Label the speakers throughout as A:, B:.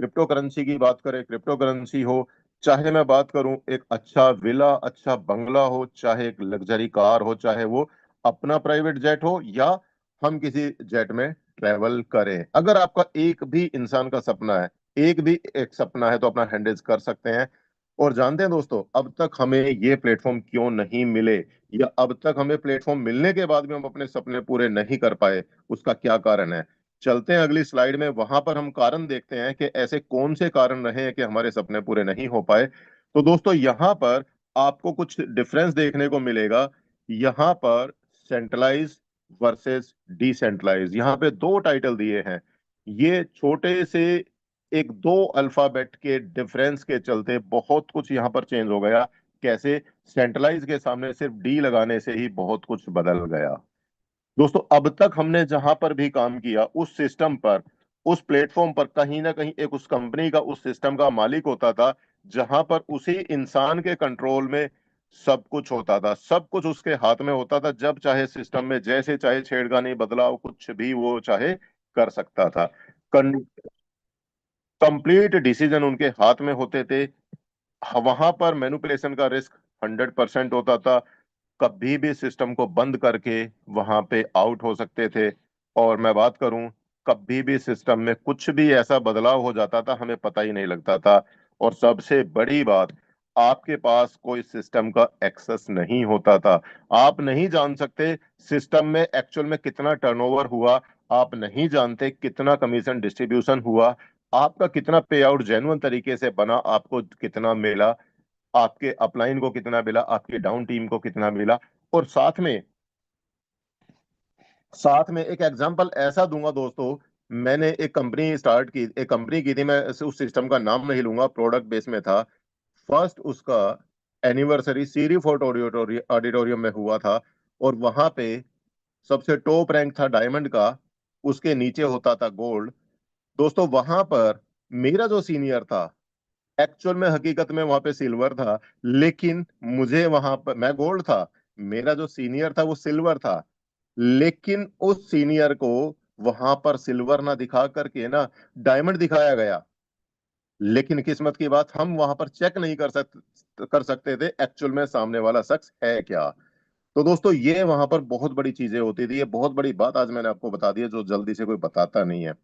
A: Crypto currency की बात करें, क्रिप्टो करेंसी हो, चाहे मैं बात करूं एक अच्छा विला, अच्छा बंगला हो, चाहे एक लग्जरी कार हो, चाहे वो अपना प्राइवेट जेट हो या हम किसी जेट में ट्रेवल करें, अगर आपका एक भी इंसान का सपना है, एक भी एक सपना है, तो अपना हैंडल्स कर सकते हैं। और जानते हैं दोस्तों, अब तक हमें ये प्लेटफॉर्म क्यों नहीं मिले, या अब तक हमें प्लेटफॉर्म मिलने के बाद भी हम अपने सपने पूरे नहीं कर पाए, उसका क्या कारण है? चलते हैं अगली स्लाइड में, वहां पर हम कारण देखते हैं कि ऐसे कौन से कारण रहे हैं कि हमारे सपने पूरे नहीं हो पाए। तो दोस्तों यहाँ पर आपको कुछ डिफरेंस देखने को मिलेगा। यहाँ पर सेंट्रलाइज वर्सेस डिसेंट्रलाइज, यहाँ पे दो टाइटल दिए हैं। ये छोटे से एक दो अल्फाबेट के डिफरेंस के चलते बहुत कुछ यहाँ पर चेंज हो गया। कैसे? सेंट्रलाइज के सामने सिर्फ डी लगाने से ही बहुत कुछ बदल गया। दोस्तों अब तक हमने जहां पर भी काम किया उस सिस्टम पर, उस प्लेटफॉर्म पर कहीं ना कहीं एक उस कंपनी का, उस सिस्टम का मालिक होता था, जहां पर उसी इंसान के कंट्रोल में सब कुछ होता था, सब कुछ उसके हाथ में होता था। जब चाहे सिस्टम में जैसे चाहे छेड़खानी, बदलाव, कुछ भी वो चाहे कर सकता था। कंप्लीट डिसीजन उनके हाथ में होते थे। वहां पर मैनिपुलेशन का रिस्क 100% होता था। कभी भी सिस्टम को बंद करके वहां पे आउट हो सकते थे। और मैं बात करूं, कभी भी सिस्टम में कुछ भी ऐसा बदलाव हो जाता था, हमें पता ही नहीं लगता था। और सबसे बड़ी बात, आपके पास कोई सिस्टम का एक्सेस नहीं होता था। आप नहीं जान सकते सिस्टम में एक्चुअल में कितना टर्नओवर हुआ, आप नहीं जानते कितना कमीशन डिस्ट्रीब्यूशन हुआ, आपका कितना पे आउट जेन्युइन तरीके से बना, आपको कितना मिला, आपके अपलाइन को कितना मिला, आपकी डाउन टीम को कितना मिला। और साथ में एक एग्जांपल ऐसा दूंगा दोस्तों। मैंने एक कंपनी स्टार्ट की, एक कंपनी की थी, मैं उस सिस्टम का नाम नहीं लूंगा, प्रोडक्ट बेस में था। फर्स्ट उसका एनिवर्सरी सीरी फोर्ट ऑडिटोरियम में हुआ था। और वहां पे सबसे टॉप रैंक था डायमंड का, उसके नीचे होता था गोल्ड। दोस्तों वहां पर मेरा जो सीनियर था, एक्चुअल में हकीकत में वहां पे सिल्वर था, लेकिन मुझे वहां पर, मैं गोल्ड था, मेरा जो सीनियर था वो सिल्वर था। लेकिन उस सीनियर को वहां पर सिल्वर ना दिखा करके ना डायमंड दिखाया गया। लेकिन किस्मत की बात, हम वहां पर चेक नहीं कर सकते थे एक्चुअल में सामने वाला शख्स है क्या। तो दोस्तों ये वहां पर बहुत बड़ी चीजें होती थी, ये बहुत बड़ी बात आज मैंने आपको बता दी है, जो जल्दी से कोई बताता नहीं है।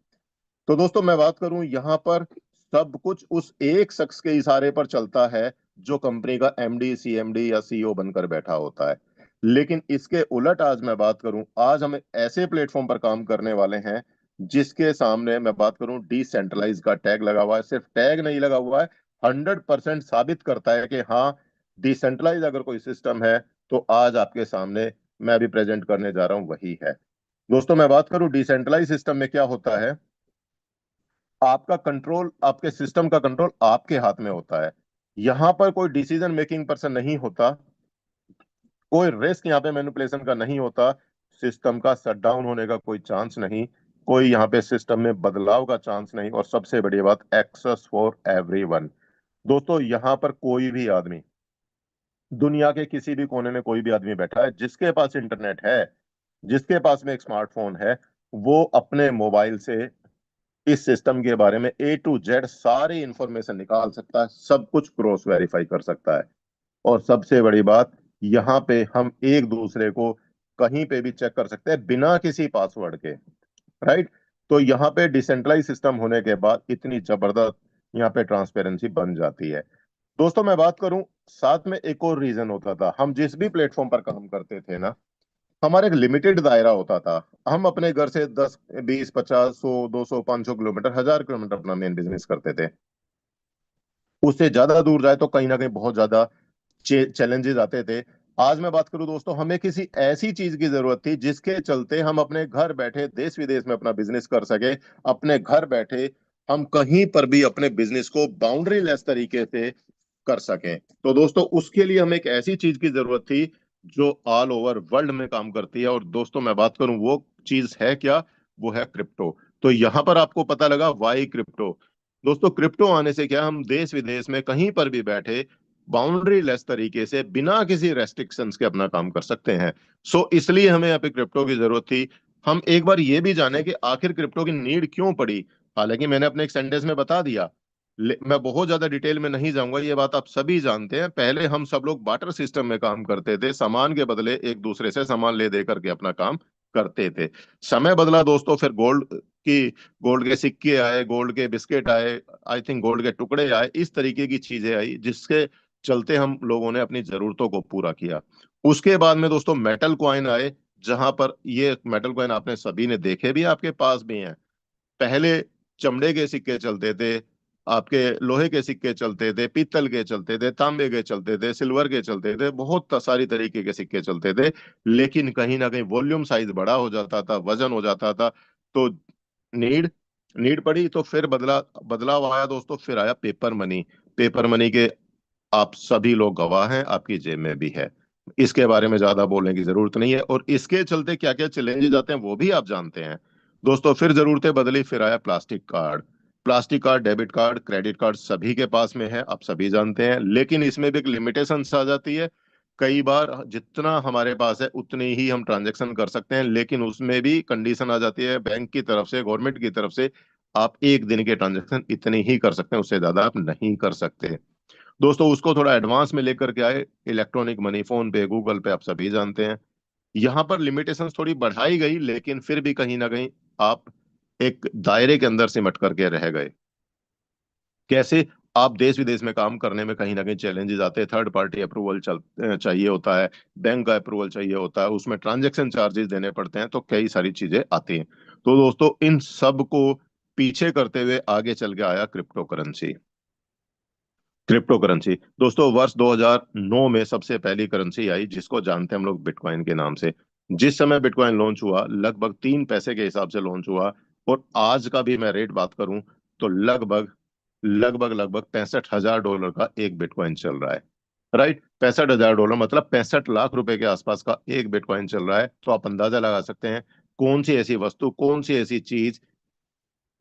A: तो दोस्तों मैं बात करूं, यहां पर सब कुछ उस एक शख्स के इशारे पर चलता है, जो कंपनी का एमडी, सीएमडी या सीईओ बनकर बैठा होता है। लेकिन इसके उलट आज मैं बात करूं, आज हम ऐसे प्लेटफॉर्म पर काम करने वाले हैं जिसके सामने मैं बात करूं डिसेंट्रलाइज का टैग लगा हुआ है। सिर्फ टैग नहीं लगा हुआ है, 100% साबित करता है कि हाँ, डिसेंट्रलाइज अगर कोई सिस्टम है तो आज आपके सामने मैं अभी प्रेजेंट करने जा रहा हूं वही है। दोस्तों मैं बात करूं डिसेंट्रलाइज सिस्टम में क्या होता है, आपका कंट्रोल, आपके सिस्टम का कंट्रोल आपके हाथ में होता है। यहां पर कोई डिसीजन मेकिंग पर्सन नहीं होता, कोई रिस्क यहाँ पे मैनिपुलेशन का नहीं होता, सिस्टम का शट डाउन होने का कोई चांस नहीं, कोई यहाँ पे सिस्टम में बदलाव का चांस नहीं, और सबसे बड़ी बात, एक्सेस फॉर एवरीवन। दोस्तों यहाँ पर कोई भी आदमी, दुनिया के किसी भी कोने में कोई भी आदमी बैठा है, जिसके पास इंटरनेट है, जिसके पास में एक स्मार्टफोन है, वो अपने मोबाइल से इस सिस्टम के बारे में ए टू जेड सारी इंफॉर्मेशन निकाल सकता है, सब कुछ क्रॉस वेरीफाई कर सकता है। और सबसे बड़ी बात, यहाँ पे हम एक दूसरे को कहीं पे भी चेक कर सकते हैं बिना किसी पासवर्ड के। राइट? तो यहाँ पे डिसेंट्रलाइज सिस्टम होने के बाद इतनी जबरदस्त यहाँ पे ट्रांसपेरेंसी बन जाती है। दोस्तों मैं बात करूं, साथ में एक और रीजन होता था, हम जिस भी प्लेटफॉर्म पर काम करते थे ना, हमारा एक लिमिटेड दायरा होता था। हम अपने घर से 10, 20, 50, 100, 200, 500 किलोमीटर, 1000 किलोमीटर अपना मेन बिजनेस करते थे। उससे ज्यादा दूर जाए तो कहीं ना कहीं बहुत ज्यादा चैलेंजेस आते थे। आज मैं बात करूं दोस्तों, हमें किसी ऐसी चीज की जरूरत थी जिसके चलते हम अपने घर बैठे देश विदेश में अपना बिजनेस कर सके। अपने घर बैठे हम कहीं पर भी अपने बिजनेस को बाउंड्री लेस तरीके से कर सकें। तो दोस्तों उसके लिए हमें एक ऐसी चीज की जरूरत थी जो ऑल ओवर वर्ल्ड में काम करती है। और दोस्तों मैं बात करूं वो चीज है क्या, वो है क्रिप्टो। तो यहां पर आपको पता लगा वाई क्रिप्टो। दोस्तों क्रिप्टो आने से क्या, हम देश विदेश में कहीं पर भी बैठे बाउंड्री लेस तरीके से बिना किसी रेस्ट्रिक्शंस के अपना काम कर सकते हैं। सो इसलिए हमें यहाँ पे क्रिप्टो की जरूरत थी। हम एक बार ये भी जाने कि आखिर क्रिप्टो की नीड क्यों पड़ी। हालांकि मैंने अपने एक सेंटेंस में बता दिया, मैं बहुत ज्यादा डिटेल में नहीं जाऊंगा, ये बात आप सभी जानते हैं। पहले हम सब लोग बार्टर सिस्टम में काम करते थे, सामान के बदले एक दूसरे से सामान ले दे करके अपना काम करते थे। समय बदला दोस्तों, फिर गोल्ड के सिक्के आए, गोल्ड के बिस्किट आए, आई थिंक गोल्ड के टुकड़े आए, इस तरीके की चीजें आई जिसके चलते हम लोगों ने अपनी जरूरतों को पूरा किया। उसके बाद में दोस्तों मेटल कॉइन आए, जहां पर ये मेटल कॉइन आपने सभी ने देखे भी, आपके पास भी हैं। पहले चमड़े के सिक्के चलते थे, आपके लोहे के सिक्के चलते थे, पीतल के चलते थे, तांबे के चलते थे, सिल्वर के चलते थे, बहुत सारी तरीके के सिक्के चलते थे। लेकिन कहीं ना कहीं वॉल्यूम साइज बड़ा हो जाता था, वजन हो जाता था, तो नीड नीड पड़ी, तो फिर बदलाव आया दोस्तों, फिर आया पेपर मनी। पेपर मनी के आप सभी लोग गवाह हैं, आपकी जेब में भी है, इसके बारे में ज्यादा बोलने की जरूरत नहीं है। और इसके चलते क्या क्या चैलेंजेस आते हैं वो भी आप जानते हैं दोस्तों। फिर जरूरतें बदली, फिर आया plastic card. Plastic card, debit card, credit card सभी के पास में है, आप सभी जानते हैं, लेकिन इसमें भी एक लिमिटेशन आ जाती है। कई बार जितना हमारे पास है उतनी ही हम ट्रांजेक्शन कर सकते हैं, लेकिन उसमें भी कंडीशन आ जाती है बैंक की तरफ से, गवर्नमेंट की तरफ से, आप एक दिन के ट्रांजेक्शन इतनी ही कर सकते हैं, उससे ज्यादा आप नहीं कर सकते दोस्तों। उसको थोड़ा एडवांस में लेकर के आए इलेक्ट्रॉनिक मनी, फोन पे, गूगल पे, आप सभी जानते हैं। यहाँ पर लिमिटेशंस थोड़ी बढ़ाई गई, लेकिन फिर भी कहीं ना कहीं आप एक दायरे के अंदर सिमट करके रह गए। कैसे? आप देश विदेश में काम करने में कहीं ना कहीं चैलेंजेस आते हैं, थर्ड पार्टी अप्रूवल चाहिए होता है, बैंक का अप्रूवल चाहिए होता है, उसमें ट्रांजैक्शन चार्जेस देने पड़ते हैं, तो कई सारी चीजें आती हैं। तो दोस्तों इन सब को पीछे करते हुए आगे चल के आया क्रिप्टो करेंसी। क्रिप्टो करेंसी दोस्तों, वर्ष 2009 में सबसे पहली करेंसी आई, जिसको जानते हैं हम लोग बिटकॉइन के नाम से। जिस समय बिटकॉइन लॉन्च हुआ, लगभग 3 पैसे के हिसाब से लॉन्च हुआ, और आज का भी मैं रेट बात करूं तो लगभग लगभग लगभग $65,000 का एक बिटकॉइन चल रहा है। राइट, $65,000 मतलब 65 लाख रुपए के आसपास का एक बिटकॉइन चल रहा है। तो आप अंदाजा लगा सकते हैं कौन सी ऐसी वस्तु, कौन सी ऐसी चीज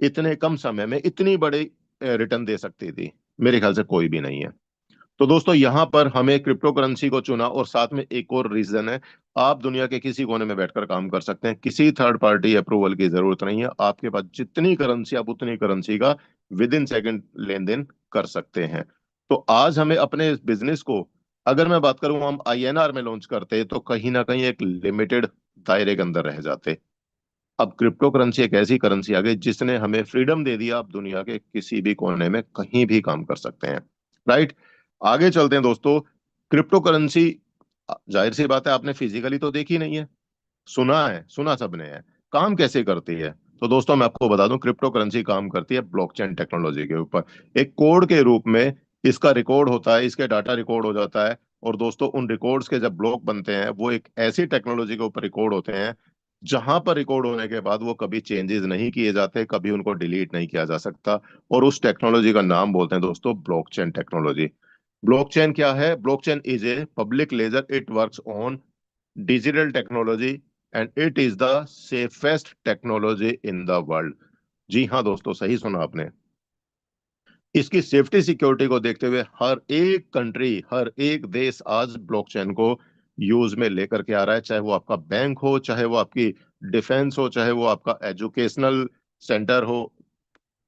A: इतने कम समय में इतनी बड़ी रिटर्न दे सकती थी। मेरे ख्याल से कोई भी नहीं है। तो दोस्तों यहां पर हमें क्रिप्टो करेंसी को चुना, और साथ में एक और रीजन है, आप दुनिया के किसी कोने में बैठकर काम कर सकते हैं, किसी थर्ड पार्टी अप्रूवल की जरूरत नहीं है। आपके पास जितनी करेंसी, आप उतनी करेंसी का विद इन सेकेंड लेन देन कर सकते हैं। तो आज हमें अपने बिजनेस को, अगर मैं बात करूं हम INR में लॉन्च करते तो कहीं ना कहीं एक लिमिटेड दायरे के अंदर रह जाते। अब क्रिप्टो करेंसी एक ऐसी करेंसी आ गई जिसने हमें फ्रीडम दे दिया, आप दुनिया के किसी भी कोने में कहीं भी काम कर सकते हैं। राइट, आगे चलते हैं दोस्तों। क्रिप्टो करेंसी, जाहिर सी बात है आपने फिजिकली तो देखी नहीं है, सुना है, सुना सबने है। काम कैसे करती है? तो दोस्तों मैं आपको बता दूं, क्रिप्टो करेंसी काम करती है ब्लॉकचेन टेक्नोलॉजी के ऊपर। एक कोड के रूप में इसका रिकॉर्ड होता है, इसके डाटा रिकॉर्ड हो जाता है, और दोस्तों उन रिकॉर्ड्स के जब ब्लॉक बनते हैं, वो एक ऐसी टेक्नोलॉजी के ऊपर रिकॉर्ड होते हैं जहां पर रिकॉर्ड होने के बाद वो कभी चेंजेस नहीं किए जाते, कभी उनको डिलीट नहीं किया जा सकता। और उस टेक्नोलॉजी का नाम बोलते हैं दोस्तों ब्लॉकचेन टेक्नोलॉजी। ब्लॉकचेन क्या है? Blockchain is a public ledger, it works on digital technology, and it is the safest technology in the world. जी हाँ दोस्तों, सही सुना आपने। इसकी सेफ्टी सिक्योरिटी को देखते हुए हर एक कंट्री, हर एक देश आज ब्लॉकचेन को यूज में लेकर के आ रहा है। चाहे वो आपका बैंक हो, चाहे वो आपकी डिफेंस हो, चाहे वो आपका एजुकेशनल सेंटर हो,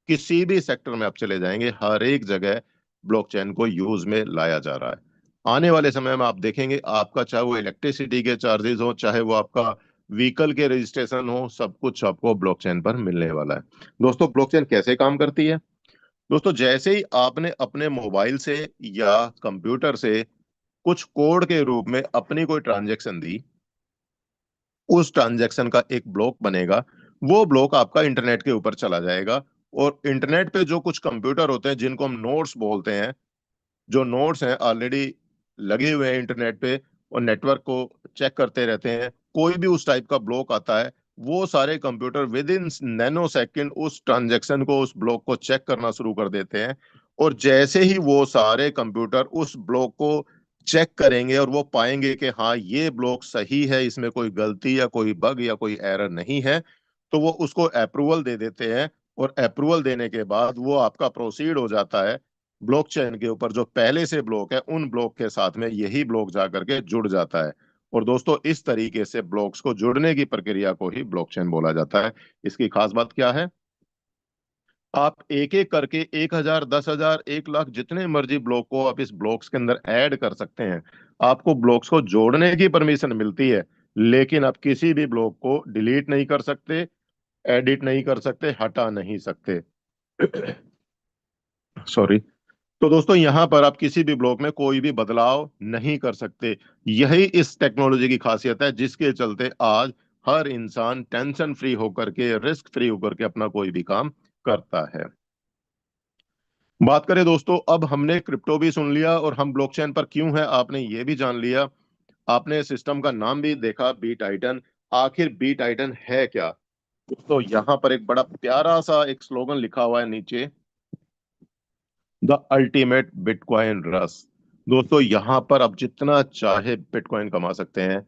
A: किसी भी सेक्टर में आप चले जाएंगे, हर एक जगह ब्लॉकचेन को यूज में लाया जा रहा है। आने वाले समय में आप देखेंगे, आपका चाहे वो इलेक्ट्रिसिटी के चार्जेस हो, चाहे वो आपका व्हीकल के रजिस्ट्रेशन हो, सब कुछ आपको ब्लॉकचेन पर मिलने वाला है। दोस्तों ब्लॉकचेन कैसे काम करती है? दोस्तों जैसे ही आपने अपने मोबाइल से या कंप्यूटर से कुछ कोड के रूप में अपनी कोई ट्रांजैक्शन दी, उस ट्रांजैक्शन का एक ब्लॉक बनेगा। वो ब्लॉक आपका इंटरनेट के ऊपर चला जाएगा, और इंटरनेट पे जो कुछ कंप्यूटर होते हैं जिनको हम नोड्स बोलते हैं, जो नोड्स हैं ऑलरेडी लगे हुए हैं इंटरनेट पे और नेटवर्क को चेक करते रहते हैं, कोई भी उस टाइप का ब्लॉक आता है, वो सारे computer with in nano second उस ट्रांजैक्शन को, उस ब्लॉक को चेक करना शुरू कर देते हैं। और जैसे ही वो सारे कंप्यूटर उस ब्लॉक को चेक करेंगे और वो पाएंगे कि हाँ ये ब्लॉक सही है, इसमें कोई गलती या कोई बग या कोई एरर नहीं है, तो वो उसको अप्रूवल दे देते हैं। और अप्रूवल देने के बाद वो आपका प्रोसीड हो जाता है ब्लॉकचेन के ऊपर। जो पहले से ब्लॉक है उन ब्लॉक के साथ में यही ब्लॉक जा करके जुड़ जाता है। और दोस्तों इस तरीके से ब्लॉक्स को जुड़ने की प्रक्रिया को ही ब्लॉकचेन बोला जाता है। इसकी खास बात क्या है? आप एक एक करके 1,000, 10,000, 1 लाख जितने मर्जी ब्लॉक को आप इस ब्लॉक्स के अंदर ऐड कर सकते हैं। आपको ब्लॉक्स को जोड़ने की परमिशन मिलती है, लेकिन आप किसी भी ब्लॉक को डिलीट नहीं कर सकते, एडिट नहीं कर सकते, हटा नहीं सकते। सॉरी। तो दोस्तों यहां पर आप किसी भी ब्लॉक में कोई भी बदलाव नहीं कर सकते। यही इस टेक्नोलॉजी की खासियत है, जिसके चलते आज हर इंसान टेंशन फ्री होकर के, रिस्क फ्री होकर के अपना कोई भी काम करता है। बात करें दोस्तों, अब हमने क्रिप्टो भी सुन लिया और हम ब्लॉकचेन पर क्यों है आपने ये भी जान लिया। आपने सिस्टम का नाम भी देखा, बी टाइटन। आखिर बी टाइटन है क्या? तो यहाँ पर एक बड़ा प्यारा सा एक स्लोगन लिखा हुआ है नीचे, द अल्टीमेट बिटकॉइन रस। दोस्तों यहाँ पर आप जितना चाहे बिटकॉइन कमा सकते हैं।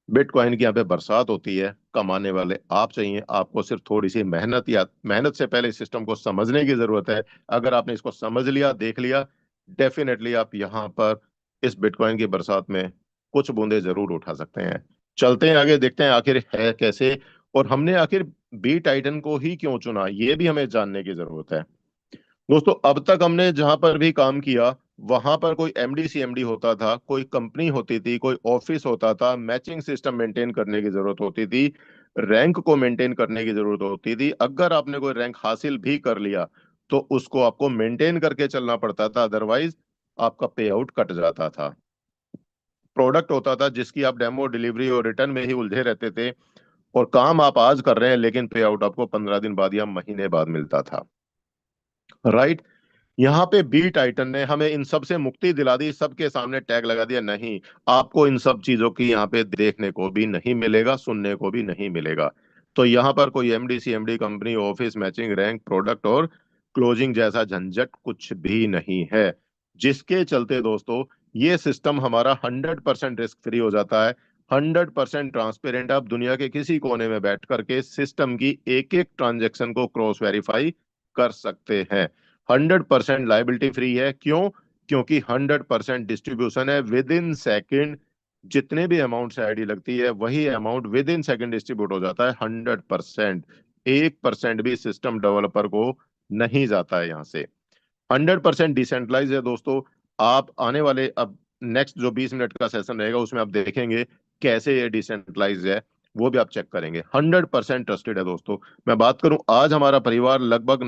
A: बिटकॉइन की यहाँ पे बरसात होती है, कमाने वाले आप चाहिए। आपको सिर्फ थोड़ी सी मेहनत, या मेहनत से पहले इस सिस्टम को समझने की जरूरत है। अगर आपने इसको समझ लिया, देख लिया, डेफिनेटली आप यहाँ पर इस बिटकॉइन की बरसात में कुछ बूंदे जरूर उठा सकते हैं। चलते हैं आगे, देखते हैं आखिर है कैसे, और हमने आखिर बी टाइटन को ही क्यों चुना, ये भी हमें जानने की जरूरत है। दोस्तों अब तक हमने जहां पर भी काम किया, वहां पर कोई एमडी सीएमडी होता था, कोई कंपनी होती थी, कोई ऑफिस होता था, मैचिंग सिस्टम मेंटेन करने की जरूरत होती थी, रैंक को मेंटेन करने की जरूरत होती थी। अगर आपने कोई रैंक हासिल भी कर लिया तो उसको आपको मेंटेन करके चलना पड़ता था, अदरवाइज आपका पे आउट कट जाता था। प्रोडक्ट होता था जिसकी आप डेमो, डिलीवरी और रिटर्न में ही उलझे रहते थे, और काम आप आज कर रहे हैं लेकिन पे आउट आपको 15 दिन बाद या महीने बाद मिलता था। राइट। यहाँ पे बी टाइटन ने हमें इन सब से मुक्ति दिला दी, सबके सामने टैग लगा दिया, नहीं, आपको इन सब चीजों की यहाँ पे देखने को भी नहीं मिलेगा, सुनने को भी नहीं मिलेगा। तो यहाँ पर कोई MD CMD, company, office, matching, rank, product और क्लोजिंग जैसा झंझट कुछ भी नहीं है। जिसके चलते दोस्तों ये सिस्टम हमारा 100% रिस्क फ्री हो जाता है, 100% ट्रांसपेरेंट। आप दुनिया के किसी कोने में बैठ करके सिस्टम की एक एक ट्रांजेक्शन को क्रॉस वेरीफाई कर सकते हैं। 100% लाइबिलिटी फ्री है। क्यों? क्योंकि 100% डिस्ट्रीब्यूशन है विद इन सेकेंड। जितने भी अमाउंट से आईडी लगती है वही amount with in second distribute हो जाता है। 100%, 1% भी सिस्टम डेवलपर को नहीं जाता है यहाँ से। 100% डिसेंट्रलाइज है दोस्तों। आप आने वाले अब नेक्स्ट जो 20 मिनट का सेशन रहेगा उसमें आप देखेंगे कैसे ये डिसेंट्रलाइज है, वो भी आप चेक करेंगे। 100% ट्रस्टेड है दोस्तों। मैं बात करूं, आज हमारा परिवार लगभग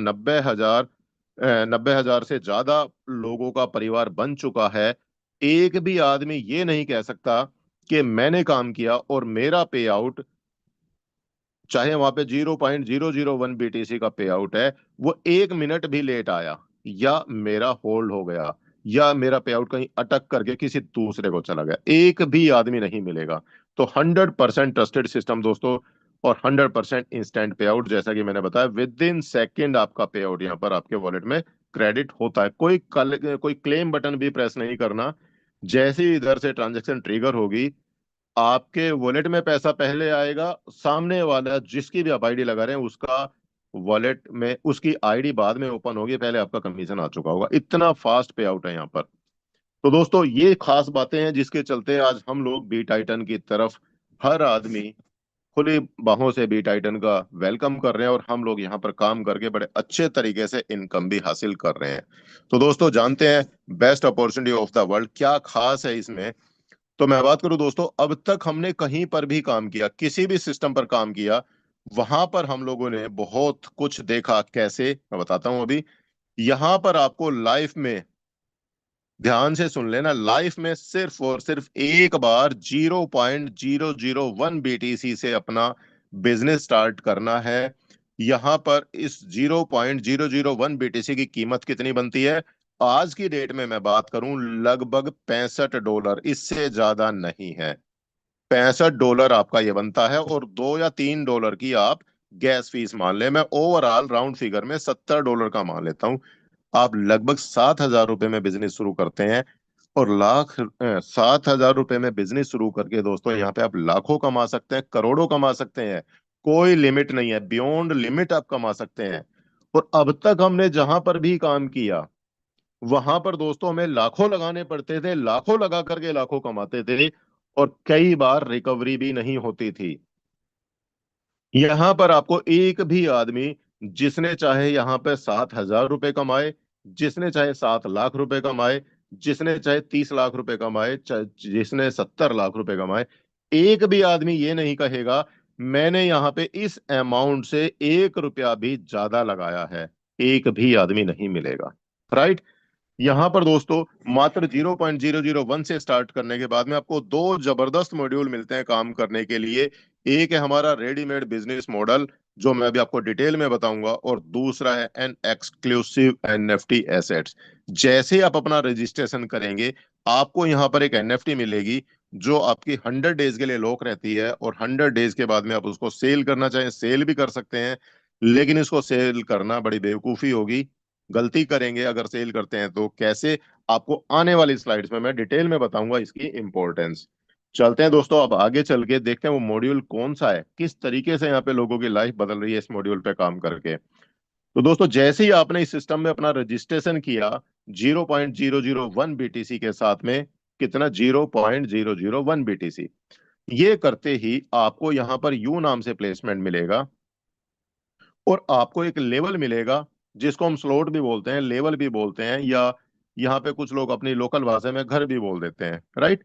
A: 90,000 से ज्यादा लोगों का परिवार बन चुका है। एक भी आदमी ये नहीं कह सकता कि मैंने काम किया और मेरा पे आउट, चाहे वहां पे 0.001 बीटीसी का पे आउट है, वो 1 मिनट भी लेट आया, या मेरा होल्ड हो गया, या मेरा पे आउट कहीं अटक करके किसी दूसरे को चला गया, एक भी आदमी नहीं मिलेगा। तो 100% ट्रस्टेड सिस्टम दोस्तों, और 100% इंस्टेंट पे आउट। जैसा कि मैंने बताया, विद इन सेकेंड आपका पे आउट यहाँ पर आपके वॉलेट में क्रेडिट होता है। कोई क्लेम बटन भी प्रेस नहीं करना। जैसे ही इधर से ट्रांजेक्शन ट्रिगर होगी, आपके वॉलेट में पैसा पहले आएगा, सामने वाला जिसकी भी आप आईडी लगा रहे हैं उसका वॉलेट में उसकी आईडी बाद में ओपन होगी, पहले आपका कमीशन आ चुका होगा। इतना फास्ट पे आउट है यहाँ पर। तो दोस्तों ये खास बातें हैं जिसके चलते आज हम लोग बी टाइटन की तरफ, हर आदमी खुली बाहों से बी टाइटन का वेलकम कर रहे हैं, और हम लोग यहाँ पर काम करके बड़े अच्छे तरीके से इनकम भी हासिल कर रहे हैं। तो दोस्तों जानते हैं best opportunity of the world क्या खास है इसमें। तो मैं बात करूं दोस्तों, अब तक हमने कहीं पर भी काम किया, किसी भी सिस्टम पर काम किया, वहां पर हम लोगों ने बहुत कुछ देखा। कैसे, मैं बताता हूं अभी। यहां पर आपको लाइफ में, ध्यान से सुन लेना, लाइफ में सिर्फ और सिर्फ एक बार 0.001 बीटीसी से अपना बिजनेस स्टार्ट करना है। यहां पर इस 0.001 बीटीसी की कीमत कितनी बनती है? आज की डेट में मैं बात करूं, लगभग $65, इससे ज्यादा नहीं है। $65 आपका ये बनता है, और $2 या $3 की आप गैस फीस मान ले। मैं ओवरऑल राउंड फिगर में $70 का मान लेता हूं। आप लगभग 7,000 रुपए में बिजनेस शुरू करते हैं, और 7,000 रुपए में बिजनेस शुरू करके दोस्तों यहाँ पे आप लाखों कमा सकते हैं, करोड़ों कमा सकते हैं। कोई लिमिट नहीं है, बियॉन्ड लिमिट आप कमा सकते हैं। और अब तक हमने जहां पर भी काम किया, वहां पर दोस्तों हमें लाखों लगाने पड़ते थे, लाखों लगा करके लाखों कमाते थे, और कई बार रिकवरी भी नहीं होती थी। यहां पर आपको एक भी आदमी जिसने चाहे यहाँ पे 7,000 रुपए कमाए, जिसने चाहे 7 लाख रुपए कमाए, जिसने चाहे 30 लाख रुपए कमाए, जिसने 70 लाख रुपए कमाए, एक भी आदमी ये नहीं कहेगा मैंने यहाँ पे इस अमाउंट से 1 रुपया भी ज्यादा लगाया है। एक भी आदमी नहीं मिलेगा। राइट। यहां पर दोस्तों मात्र 0.001 से स्टार्ट करने के बाद में आपको दो जबरदस्त मॉड्यूल मिलते हैं काम करने के लिए। एक है हमारा रेडीमेड बिजनेस मॉडल, जो मैं अभी आपको डिटेल में बताऊंगा, और दूसरा है एन एक्सक्लूसिव एनएफटी एसेट्स। जैसे ही आप अपना रजिस्ट्रेशन करेंगे, आपको यहाँ पर एक एनएफटी मिलेगी जो आपकी 100 डेज के लिए लॉक रहती है, और 100 डेज के बाद में आप उसको सेल करना चाहें सेल भी कर सकते हैं। लेकिन इसको सेल करना बड़ी बेवकूफी होगी, गलती करेंगे अगर सेल करते हैं तो। कैसे, आपको आने वाली स्लाइड्स में मैं डिटेल में बताऊंगा इसकी इंपॉर्टेंस। चलते हैं दोस्तों, अब आगे चल के देखते हैं वो मॉड्यूल कौन सा है, किस तरीके से यहाँ पे लोगों की लाइफ बदल रही है इस मॉड्यूल पे काम करके। तो दोस्तों जैसे ही आपने इस सिस्टम में अपना रजिस्ट्रेशन किया 0.001 बीटीसी के साथ में, कितना, 0.001 बीटीसी, ये करते ही आपको यहाँ पर यू नाम से प्लेसमेंट मिलेगा, और आपको एक लेवल मिलेगा जिसको हम स्लॉट भी बोलते हैं, लेवल भी बोलते हैं, या यहाँ पे कुछ लोग अपनी लोकल भाषा में घर भी बोल देते हैं। राइट।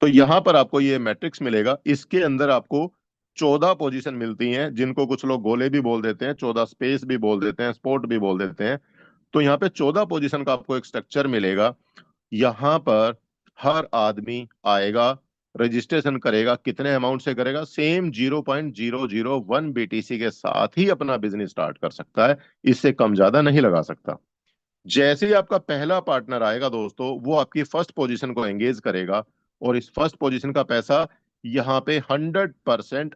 A: तो यहाँ पर आपको ये मैट्रिक्स मिलेगा, इसके अंदर आपको 14 पोजीशन मिलती हैं, जिनको कुछ लोग गोले भी बोल देते हैं, 14 स्पेस भी बोल देते हैं, स्पोर्ट भी बोल देते हैं। तो यहाँ पे 14 पोजीशन का आपको एक स्ट्रक्चर मिलेगा। यहाँ पर हर आदमी आएगा, रजिस्ट्रेशन करेगा, कितने अमाउंट से करेगा, सेम 0.001 बीटीसी के साथ ही अपना बिजनेस स्टार्ट कर सकता है, इससे कम ज्यादा नहीं लगा सकता। जैसे ही आपका पहला पार्टनर आएगा दोस्तों, वो आपकी फर्स्ट पोजीशन को एंगेज करेगा, और इस फर्स्ट पोजीशन का पैसा यहाँ पे 100%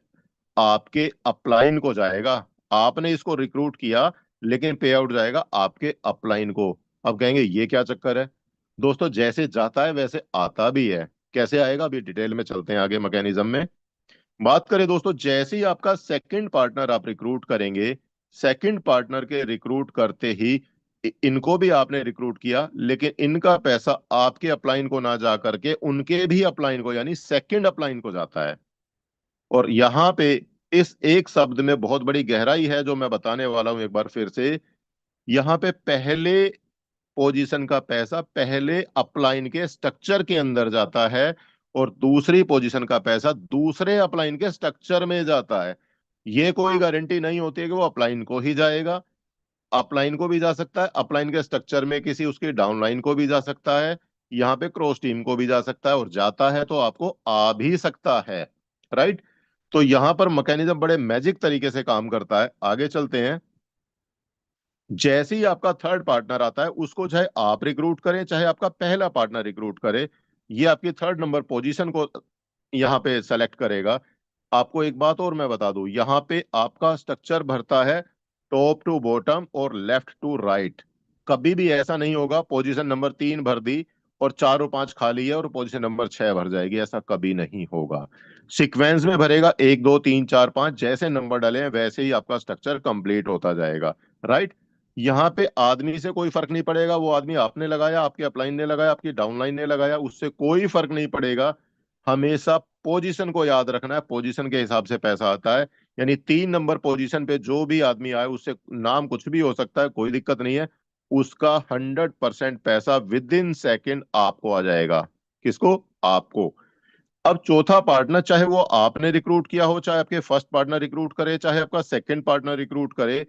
A: आपके अपलाइन को जाएगा। आपने इसको रिक्रूट किया, लेकिन पे आउट जाएगा आपके अपलाइन को। अब कहेंगे ये क्या चक्कर है दोस्तों, जैसे जाता है वैसे आता भी है। कैसे आएगा, अभी डिटेल में चलते हैं आगे मैकेनिज्म में। बात करें दोस्तों, जैसे ही आपका सेकंड पार्टनर आप रिक्रूट करेंगे, सेकंड पार्टनर के रिक्रूट करते ही इनको भी आपने रिक्रूट किया, लेकिन इनका पैसा आपके अपलाइन को ना जा करके उनके भी अपलाइन को, यानी सेकंड अपलाइन को जाता है। और यहाँ पे इस एक शब्द में बहुत बड़ी गहराई है जो मैं बताने वाला हूं एक बार फिर से। यहाँ पे पहले पोजीशन का पैसा पहले अपलाइन के स्ट्रक्चर के अंदर जाता है, और दूसरी पोजीशन का पैसा दूसरे अपलाइन के स्ट्रक्चर में जाता है। ये कोई गारंटी नहीं होती है कि वो अपलाइन को ही जाएगा, अपलाइन को भी जा सकता है, अपलाइन के स्ट्रक्चर में किसी उसकी डाउनलाइन को भी जा सकता है, यहाँ पे क्रॉस टीम को भी जा सकता है, और जाता है तो आपको आ भी सकता है। राइट। तो यहां पर मैकेनिज्म बड़े मैजिक तरीके से काम करता है। आगे चलते हैं। जैसे ही आपका थर्ड पार्टनर आता है, उसको चाहे आप रिक्रूट करें चाहे आपका पहला पार्टनर रिक्रूट करे, ये आपकी थर्ड नंबर पोजीशन को यहाँ पे सेलेक्ट करेगा। आपको एक बात और मैं बता दूं, यहाँ पे आपका स्ट्रक्चर भरता है टॉप टू बॉटम और लेफ्ट टू राइट। कभी भी ऐसा नहीं होगा पोजीशन नंबर 3 भर दी और 4 और 5 खाली है और पोजीशन नंबर 6 भर जाएगी, ऐसा कभी नहीं होगा। सीक्वेंस में भरेगा, 1 2 3 4 5, जैसे नंबर डाले हैं वैसे ही आपका स्ट्रक्चर कंप्लीट होता जाएगा। राइट। यहाँ पे आदमी से कोई फर्क नहीं पड़ेगा, वो आदमी आपने लगाया, आपके अपलाइन ने लगाया, आपकी डाउनलाइन ने लगाया, उससे कोई फर्क नहीं पड़ेगा। हमेशा पोजीशन को याद रखना है, पोजीशन के हिसाब से पैसा आता है। यानी 3 नंबर पोजीशन पे जो भी आदमी आए, उससे नाम कुछ भी हो सकता है, कोई दिक्कत नहीं है, उसका 100% पैसा विद इन सेकेंड आपको आ जाएगा। किसको, आपको। अब चौथा पार्टनर, चाहे वो आपने रिक्रूट किया हो, चाहे आपके फर्स्ट पार्टनर रिक्रूट करे, चाहे आपका सेकंड पार्टनर रिक्रूट करे,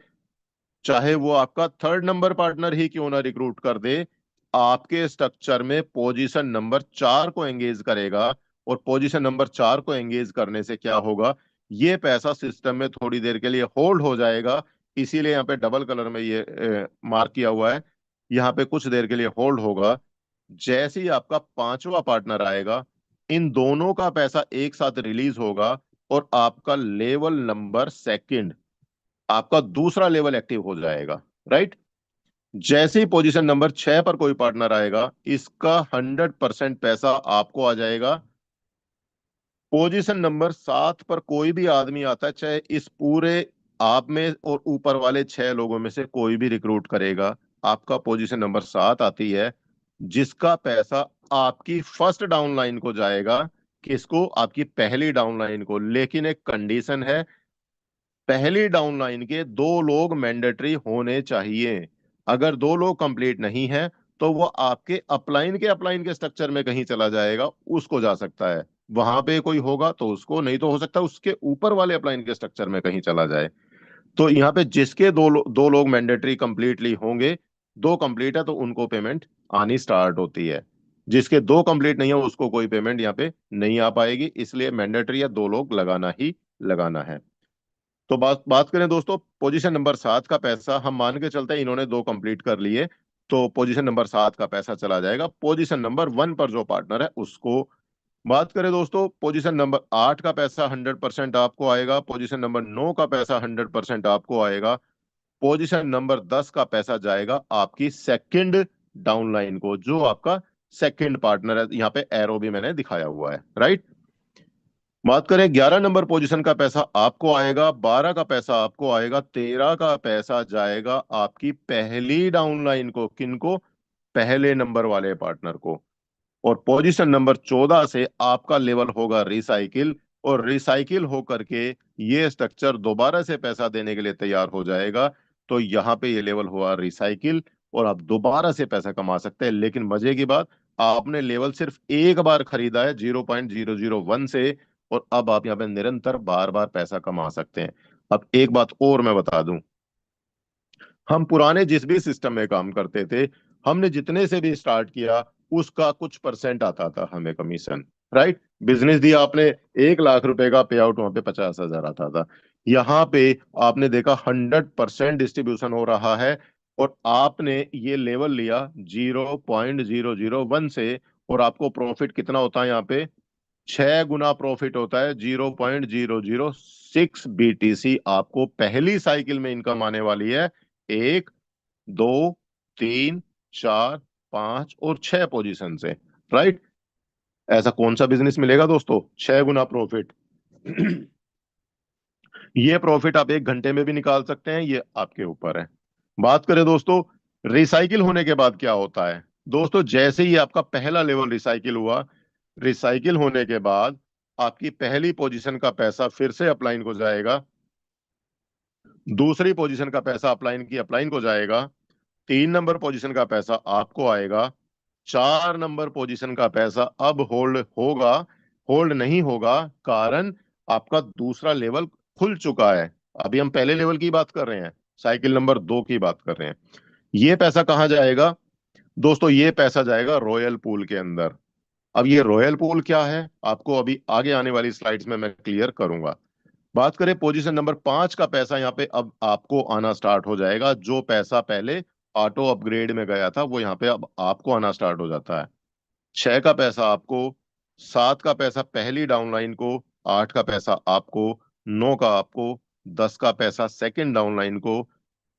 A: चाहे वो आपका थर्ड नंबर पार्टनर ही क्यों ना रिक्रूट कर दे, आपके स्ट्रक्चर में पोजीशन नंबर 4 को एंगेज करेगा। और पोजीशन नंबर 4 को एंगेज करने से क्या होगा, ये पैसा सिस्टम में थोड़ी देर के लिए होल्ड हो जाएगा। इसीलिए यहाँ पे डबल कलर में ये मार्क किया हुआ है, यहाँ पे कुछ देर के लिए होल्ड होगा। जैसे ही आपका पांचवा पार्टनर आएगा, इन दोनों का पैसा एक साथ रिलीज होगा, और आपका लेवल नंबर सेकंड, आपका दूसरा लेवल एक्टिव हो जाएगा। राइट। जैसे ही पोजीशन नंबर 6 पर कोई पार्टनर आएगा, इसका 100% पैसा आपको आ जाएगा। पोजीशन नंबर 7 पर कोई भी आदमी आता है, चाहे इस पूरे आप में और ऊपर वाले 6 लोगों में से कोई भी रिक्रूट करेगा, आपका पोजीशन नंबर 7 आती है, जिसका पैसा आपकी फर्स्ट डाउनलाइन को जाएगा। किसको, आपकी पहली डाउनलाइन को। लेकिन एक कंडीशन है, पहली डाउनलाइन के 2 लोग मैंडेटरी होने चाहिए। अगर 2 लोग कंप्लीट नहीं है तो वो आपके अपलाइन के स्ट्रक्चर में कहीं चला जाएगा, उसको जा सकता है। वहां पे कोई होगा तो उसको, नहीं तो हो सकता है उसके ऊपर वाले अपलाइन के स्ट्रक्चर में कहीं चला जाए। तो यहाँ पे जिसके 2 लोग मैंडेटरी कंप्लीटली होंगे, 2 कंप्लीट है तो उनको पेमेंट आनी स्टार्ट होती है। जिसके 2 कंप्लीट नहीं है उसको कोई पेमेंट यहाँ पे नहीं आ पाएगी, इसलिए मैंडेटरी या 2 लोग लगाना ही लगाना है। तो बात बात करें दोस्तों, पोजीशन नंबर 7 का पैसा हम मान के चलते हैं इन्होंने 2 कंप्लीट कर लिए, तो पोजीशन नंबर 7 का पैसा चला जाएगा पोजीशन नंबर 1 पर जो पार्टनर है उसको। बात करें दोस्तों, पोजीशन नंबर 8 का पैसा 100% आपको आएगा, पोजीशन नंबर 9 का पैसा 100% आपको आएगा, पोजीशन नंबर 10 का पैसा जाएगा आपकी सेकंड डाउनलाइन को, जो आपका सेकंड पार्टनर है। यहाँ पे एरो भी मैंने दिखाया हुआ है, राइट। बात करें 11 नंबर पोजीशन का पैसा आपको आएगा, 12 का पैसा आपको आएगा, 13 का पैसा जाएगा आपकी पहली डाउनलाइन को। किनको? पहले नंबर वाले पार्टनर को। और पोजीशन नंबर 14 से आपका लेवल होगा रिसाइकिल, और रिसाइकिल होकर के ये स्ट्रक्चर दोबारा से पैसा देने के लिए तैयार हो जाएगा। तो यहाँ पे ये लेवल हुआ रिसाइकिल और आप दोबारा से पैसा कमा सकते हैं। लेकिन मजे की बात, आपने लेवल सिर्फ एक बार खरीदा है 0.001 से, और अब आप यहाँ पे निरंतर बार बार पैसा कमा सकते हैं। अब एक बात और मैं बता दूं, हम पुराने जिस भी सिस्टम में काम करते थे, हमने जितने से भी स्टार्ट किया उसका कुछ परसेंट आता था हमें कमीशन, राइट। बिजनेस दिया आपने, 1 लाख रुपए का पे आउट, वहां पे 50,000 आता था। यहाँ पे आपने देखा 100% डिस्ट्रीब्यूशन हो रहा है, और आपने ये लेवल लिया 0.001 से, और आपको प्रॉफिट कितना होता है यहाँ पे? 6 गुना प्रॉफिट होता है। 0.006 BTC आपको पहली साइकिल में इनकम आने वाली है। 1, 2, 3, 4, 5 और 6 पोजीशन से, राइट। ऐसा कौन सा बिजनेस मिलेगा दोस्तों 6 गुना प्रॉफिट? ये प्रॉफिट आप 1 घंटे में भी निकाल सकते हैं, ये आपके ऊपर है। बात करें दोस्तों, रिसाइकिल होने के बाद क्या होता है। दोस्तों जैसे ही आपका पहला लेवल रिसाइकिल हुआ, रिसाइकिल होने के बाद आपकी पहली पोजीशन का पैसा फिर से अपलाइन को जाएगा, दूसरी पोजीशन का पैसा अपलाइन को जाएगा, 3 नंबर पोजीशन का पैसा आपको आएगा, 4 नंबर पोजीशन का पैसा अब होल्ड होगा, होल्ड नहीं होगा, कारण आपका दूसरा लेवल खुल चुका है। अभी हम पहले लेवल की बात कर रहे हैं, साइकिल नंबर 2 की बात कर रहे हैं। ये पैसा कहाँ जाएगा दोस्तों? ये पैसा जाएगा रॉयल पूल के अंदर। अब ये रॉयल पूल क्या है, आपको अभी आगे आने वाली स्लाइड्स में मैं क्लियर करूंगा। बात करें पोजीशन नंबर 5 का पैसा, यहाँ पे अब आपको आना स्टार्ट हो जाएगा। जो पैसा पहले ऑटो अपग्रेड में गया था वो यहाँ पे अब आपको आना स्टार्ट हो जाता है। 6 का पैसा आपको, 7 का पैसा पहली डाउनलाइन को, 8 का पैसा आपको, 9 का आपको, 10 का पैसा सेकंड डाउनलाइन को,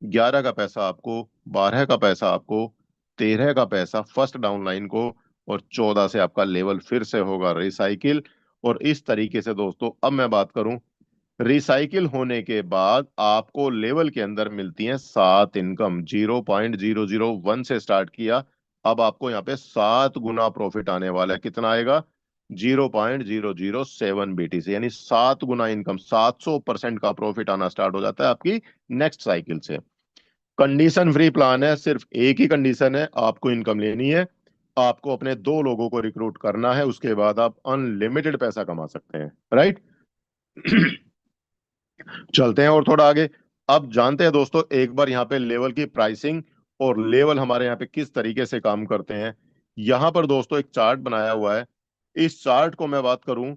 A: 11 का पैसा आपको, 12 का पैसा आपको, 13 का पैसा फर्स्ट डाउनलाइन को, और 14 से आपका लेवल फिर से होगा रिसाइकिल। और इस तरीके से दोस्तों, अब मैं बात करूं, रिसाइकिल होने के बाद आपको लेवल के अंदर मिलती हैं 7 इनकम। 0.001 से स्टार्ट किया, अब आपको यहाँ पे 7 गुना प्रॉफिट आने वाला है। कितना आएगा? 0.007 BTC, यानी 7 गुना इनकम, 700% का प्रॉफिट आना स्टार्ट हो जाता है आपकी नेक्स्ट साइकिल से। कंडीशन फ्री प्लान है, सिर्फ एक ही कंडीशन है, आपको इनकम लेनी है, आपको अपने 2 लोगों को रिक्रूट करना है, उसके बाद आप अनलिमिटेड पैसा कमा सकते हैं, राइट। चलते हैं और थोड़ा आगे। अब जानते हैं दोस्तों एक बार यहाँ पे लेवल की प्राइसिंग और लेवल हमारे यहाँ पे किस तरीके से काम करते हैं। यहाँ पर दोस्तों एक चार्ट बनाया हुआ है, इस चार्ट को मैं बात करूं,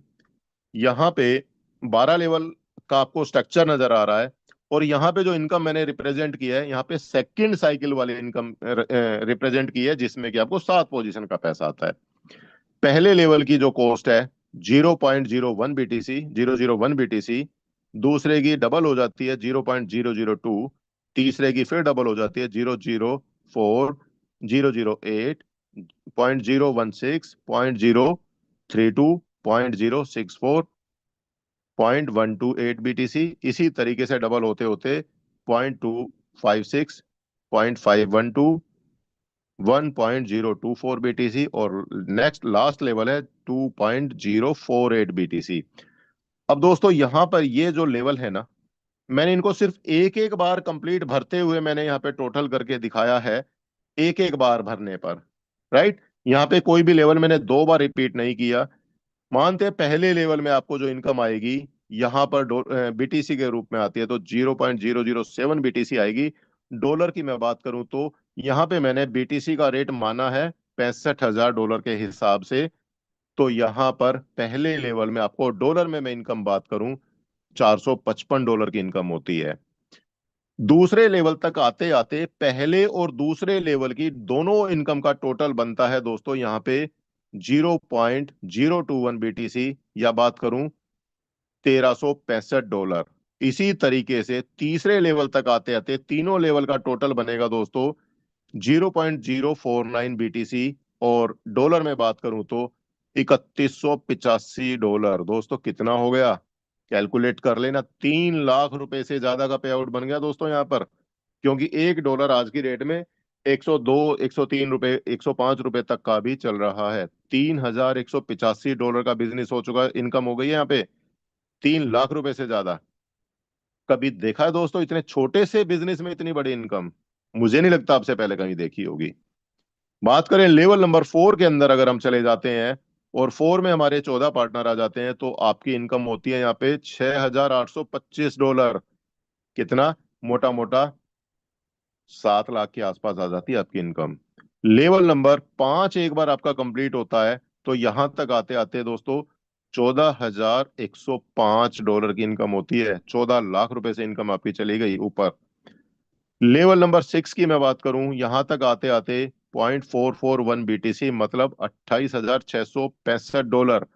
A: यहाँ पे 12 लेवल का आपको स्ट्रक्चर नजर आ रहा है, और यहाँ पे जो इनकम मैंने रिप्रेजेंट किया है, यहाँ पे सेकंड साइकिल वाली इनकम रिप्रेजेंट की है, जिसमें कि आपको 7 पोजीशन का पैसा आता है। पहले लेवल की जो कॉस्ट है 0.01 BTC, 001 BTC, दूसरे की डबल हो जाती है 0.002, तीसरे की फिर डबल हो जाती है 004, 008, 0.016, 0.032, 0.064, 0.128 BTC, इसी तरीके से डबल होते होते 0.256, 0.512, 1.024 BTC, और नेक्स्ट लास्ट लेवल है 2.048 BTC। अब दोस्तों यहां पर ये जो लेवल है ना, मैंने इनको सिर्फ एक एक बार कंप्लीट भरते हुए मैंने यहाँ पे टोटल करके दिखाया है, एक एक बार भरने पर। राइट, यहाँ पे कोई भी लेवल मैंने दो बार रिपीट नहीं किया। मानते हैं पहले लेवल में आपको जो इनकम आएगी यहाँ पर बीटीसी के रूप में आती है, तो 0.007 बीटीसी आएगी। डॉलर की मैं बात करूं तो यहाँ पे मैंने बीटीसी का रेट माना है $65,000 के हिसाब से। तो यहाँ पर पहले लेवल में आपको डॉलर में मैं इनकम बात करूं, $455 की इनकम होती है। दूसरे लेवल तक आते आते पहले और दूसरे लेवल की दोनों इनकम का टोटल बनता है दोस्तों यहाँ पे $0.021 या बात करूं $1,365। इसी तरीके से तीसरे लेवल तक आते आते तीनों लेवल का टोटल बनेगा दोस्तों $0.049 और डॉलर में बात करूं तो $3,185। दोस्तों कितना हो गया, कैलकुलेट कर लेना। 3 लाख रुपए से ज्यादा का पे आउट बन गया दोस्तों यहाँ पर, क्योंकि $1 आज की डेट में 102, $103, $105 तक का भी चल रहा है। $3,185 का बिजनेस हो चुका है, इनकम हो गई है यहाँ पे 3 लाख रुपए से ज्यादा। कभी देखा है दोस्तों इतने छोटे से बिजनेस में इतनी बड़ी इनकम? मुझे नहीं लगता आपसे पहले कहीं देखी होगी। बात करें लेवल नंबर 4 के अंदर, अगर हम चले जाते हैं और 4 में हमारे 14 पार्टनर आ जाते हैं, तो आपकी इनकम होती है यहाँ पे $6,825। कितना, मोटा मोटा 7 लाख के आसपास आ जाती है आपकी इनकम। लेवल नंबर 5 एक बार आपका कंप्लीट होता है तो यहां तक आते आते दोस्तों $14,105 की इनकम होती है। 14 लाख रुपए से इनकम आपकी चली गई ऊपर। लेवल नंबर 6 की मैं बात करूं, यहां तक आते आते $0.441 मतलब $28,665।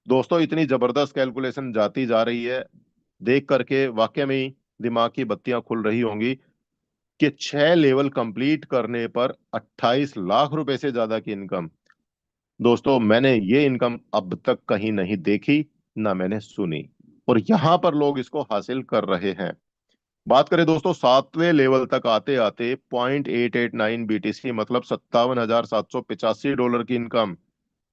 A: दोस्तों इतनी जबरदस्त कैलकुलेशन जाती जा रही है, देख करके वाकई में ही दिमाग की बत्तियां खुल रही होंगी कि 6 लेवल कंप्लीट करने पर 28 लाख रुपए से ज्यादा की इनकम। दोस्तों मैंने ये इनकम अब तक कहीं नहीं देखी, ना मैंने सुनी, और यहां पर लोग इसको हासिल कर रहे हैं। बात करें दोस्तों 7वें लेवल तक आते आते $0.889 मतलब $57,785 की इनकम।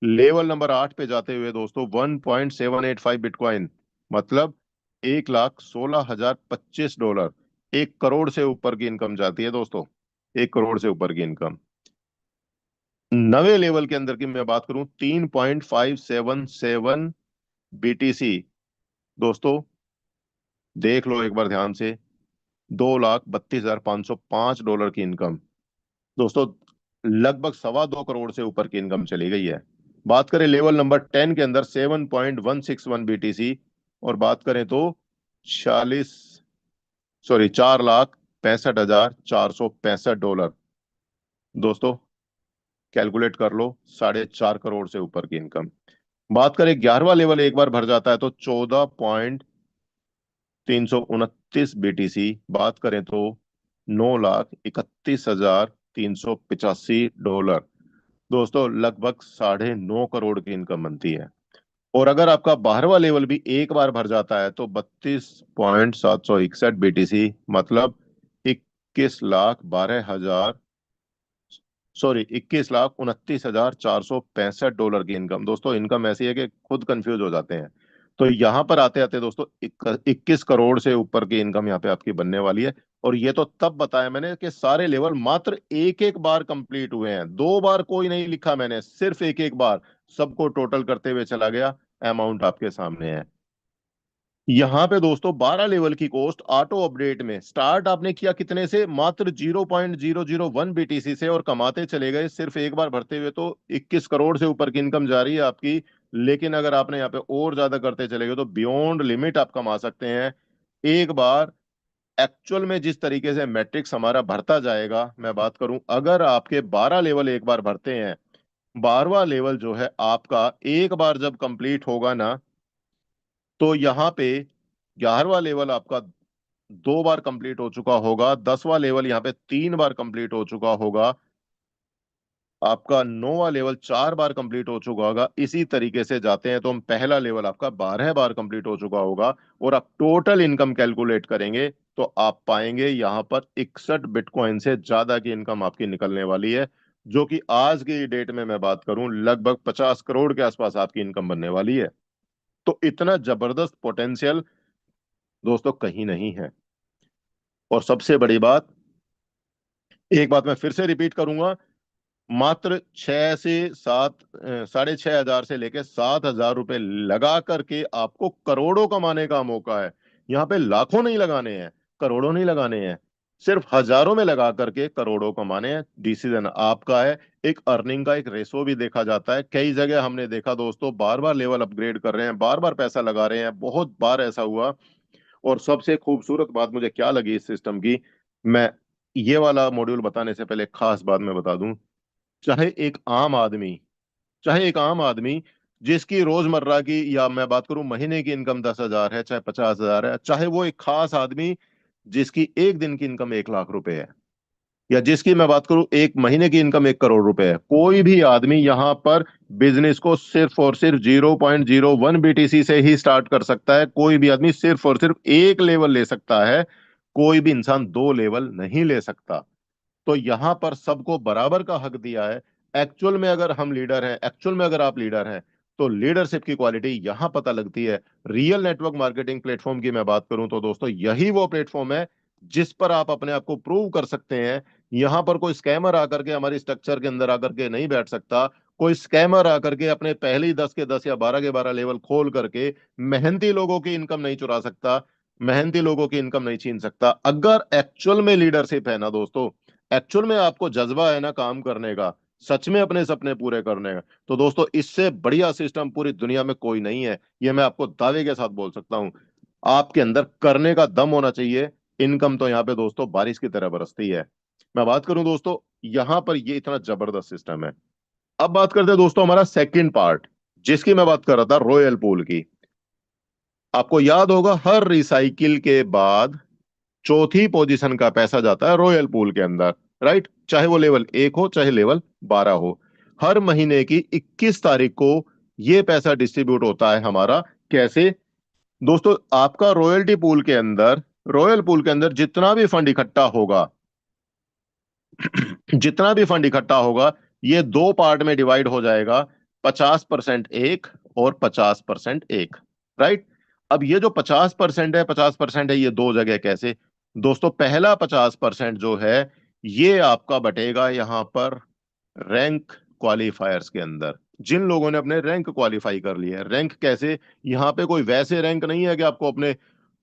A: लेवल नंबर 8 पे जाते हुए दोस्तों 1.785 बिटकॉइन मतलब $1,16,025। 1 करोड़ से ऊपर की इनकम जाती है दोस्तों, 1 करोड़ से ऊपर की इनकम। नवे लेवल के अंदर की मैं बात करूं 3.577 बीटीसी। दोस्तों देख लो एक बार ध्यान से, $2,32,505 की इनकम। दोस्तों लगभग 2.25 करोड़ से ऊपर की इनकम चली गई है। बात करें लेवल नंबर 10 के अंदर 7.161 बीटीसी, और बात करें तो 4,65,465 दोस्तों कैलकुलेट कर लो, 4.5 करोड़ से ऊपर की इनकम। बात करें 11वां लेवल एक बार भर जाता है तो 14,329 बीटीसी। बात करें तो $9,31,385। दोस्तों लगभग 9.5 करोड़ की इनकम बनती है। और अगर आपका 12वां लेवल भी एक बार भर जाता है तो 32,761 बीटीसी मतलब 21,29,465 की इनकम। दोस्तों इनकम ऐसी है कि खुद कंफ्यूज हो जाते हैं। तो यहां पर आते आते दोस्तों 21 करोड़ से ऊपर की इनकम यहाँ पे आपकी बनने वाली है। और ये तो तब बताया मैंने कि सारे लेवल मात्र एक एक बार कंप्लीट हुए हैं, दो बार कोई नहीं लिखा मैंने, सिर्फ एक एक बार सबको टोटल करते हुए चला गया। अमाउंट आपके सामने है। यहाँ पे दोस्तों 12 लेवल की कॉस्ट ऑटो अपडेट में स्टार्ट आपने किया कितने से, मात्र 0.001 बीटीसी से, और कमाते चले गए सिर्फ एक बार भरते हुए तो 21 करोड़ से ऊपर की इनकम जा रही है आपकी। लेकिन अगर आपने यहाँ पे और ज्यादा करते चले गए तो बियॉन्ड लिमिट आप कमा सकते हैं एक बार। एक्चुअल में जिस तरीके से मैट्रिक्स हमारा भरता जाएगा, मैं बात करूं अगर आपके 12 लेवल एक बार भरते हैं, 12वां लेवल जो है आपका एक बार जब कंप्लीट होगा ना, तो यहाँ पे 11वां लेवल आपका 2 बार कंप्लीट हो चुका होगा, 10वां लेवल यहाँ पे 3 बार कंप्लीट हो चुका होगा, आपका 9वां लेवल 4 बार कंप्लीट हो चुका होगा। इसी तरीके से जाते हैं तो हम पहला लेवल आपका 12 बार कंप्लीट हो चुका होगा। और आप टोटल इनकम कैलकुलेट करेंगे तो आप पाएंगे यहाँ पर 61 बिटकॉइन से ज्यादा की इनकम आपकी निकलने वाली है, जो कि आज की डेट में मैं बात करूं लगभग 50 करोड़ के आसपास आपकी इनकम बनने वाली है। तो इतना जबरदस्त पोटेंशियल दोस्तों कहीं नहीं है। और सबसे बड़ी बात, एक बात मैं फिर से रिपीट करूंगा, मात्र 6 से 7, 6,500 से लेके 7,000 रुपए लगा करके आपको करोड़ों कमाने का मौका है। यहाँ पे लाखों नहीं लगाने हैं, करोड़ों नहीं लगाने हैं, सिर्फ हजारों में लगा करके करोड़ों कमाने हैं। डिसीजन आपका है। एक अर्निंग का एक रेशो भी देखा जाता है। कई जगह हमने देखा दोस्तों, बार बार लेवल अपग्रेड कर रहे हैं, बार बार पैसा लगा रहे हैं, बहुत बार ऐसा हुआ। और सबसे खूबसूरत बात मुझे क्या लगी इस सिस्टम की, मैं ये वाला मॉड्यूल बताने से पहले एक खास बात मैं बता दूं। चाहे एक आम आदमी चाहे एक आम आदमी जिसकी रोजमर्रा की, या मैं बात करूं महीने की इनकम 10,000 है, चाहे 50,000 है, चाहे वो एक खास आदमी जिसकी एक दिन की इनकम 1 लाख रुपए है, या जिसकी मैं बात करूं एक महीने की इनकम 1 करोड़ रुपए है, कोई भी आदमी यहां पर बिजनेस को सिर्फ और सिर्फ 0.01 BTC से ही स्टार्ट कर सकता है। कोई भी आदमी सिर्फ और सिर्फ एक लेवल ले सकता है, कोई भी इंसान 2 लेवल नहीं ले सकता। तो यहां पर सबको बराबर का हक दिया है। एक्चुअल में अगर हम लीडर हैं, एक्चुअल में अगर आप लीडर हैं, तो लीडरशिप की क्वालिटी यहां पता लगती है। रियल नेटवर्क मार्केटिंग प्लेटफॉर्म की मैं बात करूं तो दोस्तों यही वो प्लेटफॉर्म है जिस पर आप अपने आप को प्रूव कर सकते हैं। यहां पर कोई स्कैमर आकर के हमारी स्ट्रक्चर के अंदर आकर के नहीं बैठ सकता। कोई स्कैमर आकर के अपने पहले ही 10 के 10 या 12 के 12 लेवल खोल करके मेहनती लोगों की इनकम नहीं चुरा सकता, मेहनती लोगों की इनकम नहीं छीन सकता। अगर एक्चुअल में लीडरशिप है ना दोस्तों, एक्चुअल में आपको जज्बा है ना काम करने का, सच में अपने सपने पूरे करने का, तो दोस्तों इससे बढ़िया सिस्टम पूरी दुनिया में कोई नहीं है। ये मैं आपको दावे के साथ बोल सकता हूं। आपके अंदर करने का दम होना चाहिए। इनकम तो यहाँ पे दोस्तों बारिश की तरह बरसती है। मैं बात करूं दोस्तों, यहां पर ये इतना जबरदस्त सिस्टम है। अब बात करते हैं दोस्तों हमारा सेकंड पार्ट, जिसकी मैं बात कर रहा था, रॉयल पूल की। आपको याद होगा हर रिसाइकिल के बाद चौथी पोजीशन का पैसा जाता है रॉयल पूल के अंदर, राइट? चाहे वो लेवल 1 हो, चाहे लेवल 12 हो। हर महीने की 21 तारीख को ये पैसा डिस्ट्रीब्यूट होता है हमारा। कैसे? दोस्तों आपका रॉयल पूल के अंदर जितना भी फंड इकट्ठा होगा, जितना भी फंड इकट्ठा होगा, ये 2 पार्ट में डिवाइड हो जाएगा। 50% एक और 50% एक, राइट? अब ये जो 50% है, 50% है, ये दो जगह कैसे? दोस्तों पहला 50% जो है, ये आपका बटेगा यहां पर रैंक क्वालिफायर्स के अंदर। जिन लोगों ने अपने रैंक क्वालिफाई कर लिए। रैंक कैसे? यहां पे कोई वैसे रैंक नहीं है कि आपको अपने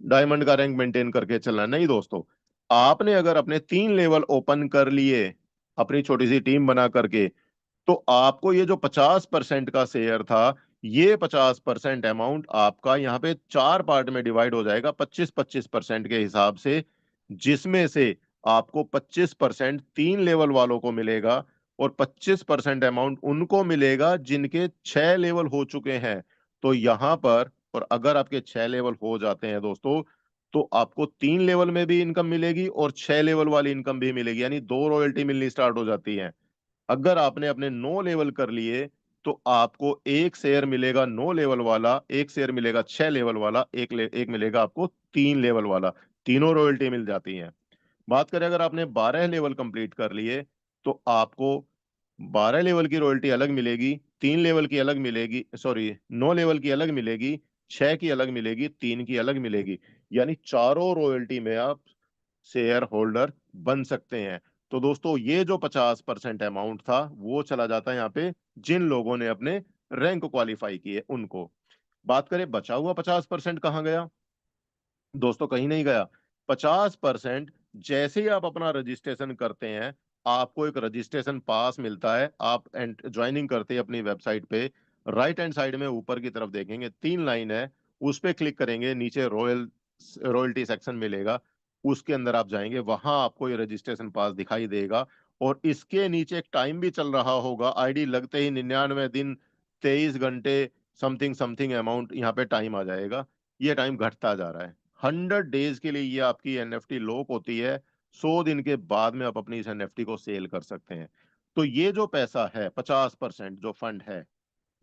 A: डायमंड का रैंक मेंटेन करके चलना है, नहीं दोस्तों। आपने अगर अपने 3 लेवल ओपन कर लिए अपनी छोटी सी टीम बना करके, तो आपको ये जो 50% का शेयर था, ये 50% अमाउंट आपका यहाँ पे 4 पार्ट में डिवाइड हो जाएगा, 25-25% के हिसाब से, जिसमें से आपको 25% 3 लेवल वालों को मिलेगा, और 25% अमाउंट उनको मिलेगा जिनके 6 लेवल हो चुके हैं। तो यहां पर, और अगर आपके 6 लेवल हो जाते हैं दोस्तों, तो आपको 3 लेवल में भी इनकम मिलेगी और 6 लेवल वाली इनकम भी मिलेगी, यानी दो रॉयल्टी मिलनी स्टार्ट हो जाती है। अगर आपने अपने 9 लेवल कर लिए, तो आपको एक शेयर मिलेगा 9 लेवल वाला, एक शेयर मिलेगा 6 लेवल वाला, एक मिलेगा आपको 3 लेवल वाला। तीनों रॉयल्टी मिल जाती हैं। बात करें अगर आपने 12 लेवल कंप्लीट कर लिए, तो आपको 12 लेवल की रॉयल्टी अलग मिलेगी, 3 लेवल की अलग मिलेगी, सॉरी 9 लेवल की अलग मिलेगी, 6 की अलग मिलेगी, 3 की अलग मिलेगी। यानी चारों रॉयल्टी में आप शेयर होल्डर बन सकते हैं। तो दोस्तों ये जो 50% अमाउंट था, वो चला जाता है यहाँ पे जिन लोगों ने अपने रैंक क्वालिफाई किए उनको। बात करें बचा हुआ 50% कहाँ गया? दोस्तों कहीं नहीं गया। 50% जैसे ही आप अपना रजिस्ट्रेशन करते हैं, आपको एक रजिस्ट्रेशन पास मिलता है। आप ज्वाइनिंग करते हैं अपनी वेबसाइट पे, राइट हैंड साइड में ऊपर की तरफ देखेंगे 3 लाइन है, उस पे क्लिक करेंगे, नीचे रॉयल्टी सेक्शन मिलेगा, उसके अंदर आप जाएंगे, वहां आपको ये रजिस्ट्रेशन पास दिखाई देगा। और इसके नीचे एक टाइम भी चल रहा होगा, आईडी लगते ही 99 दिन 23 घंटे समथिंग समथिंग अमाउंट यहाँ पे टाइम आ जाएगा। ये टाइम घटता जा रहा है। 100 डेज के लिए ये आपकी एनएफटी लॉक होती है। 100 दिन के बाद में आप अपनी इस एनएफटी को सेल कर सकते हैं। तो ये जो पैसा है, 50% जो फंड है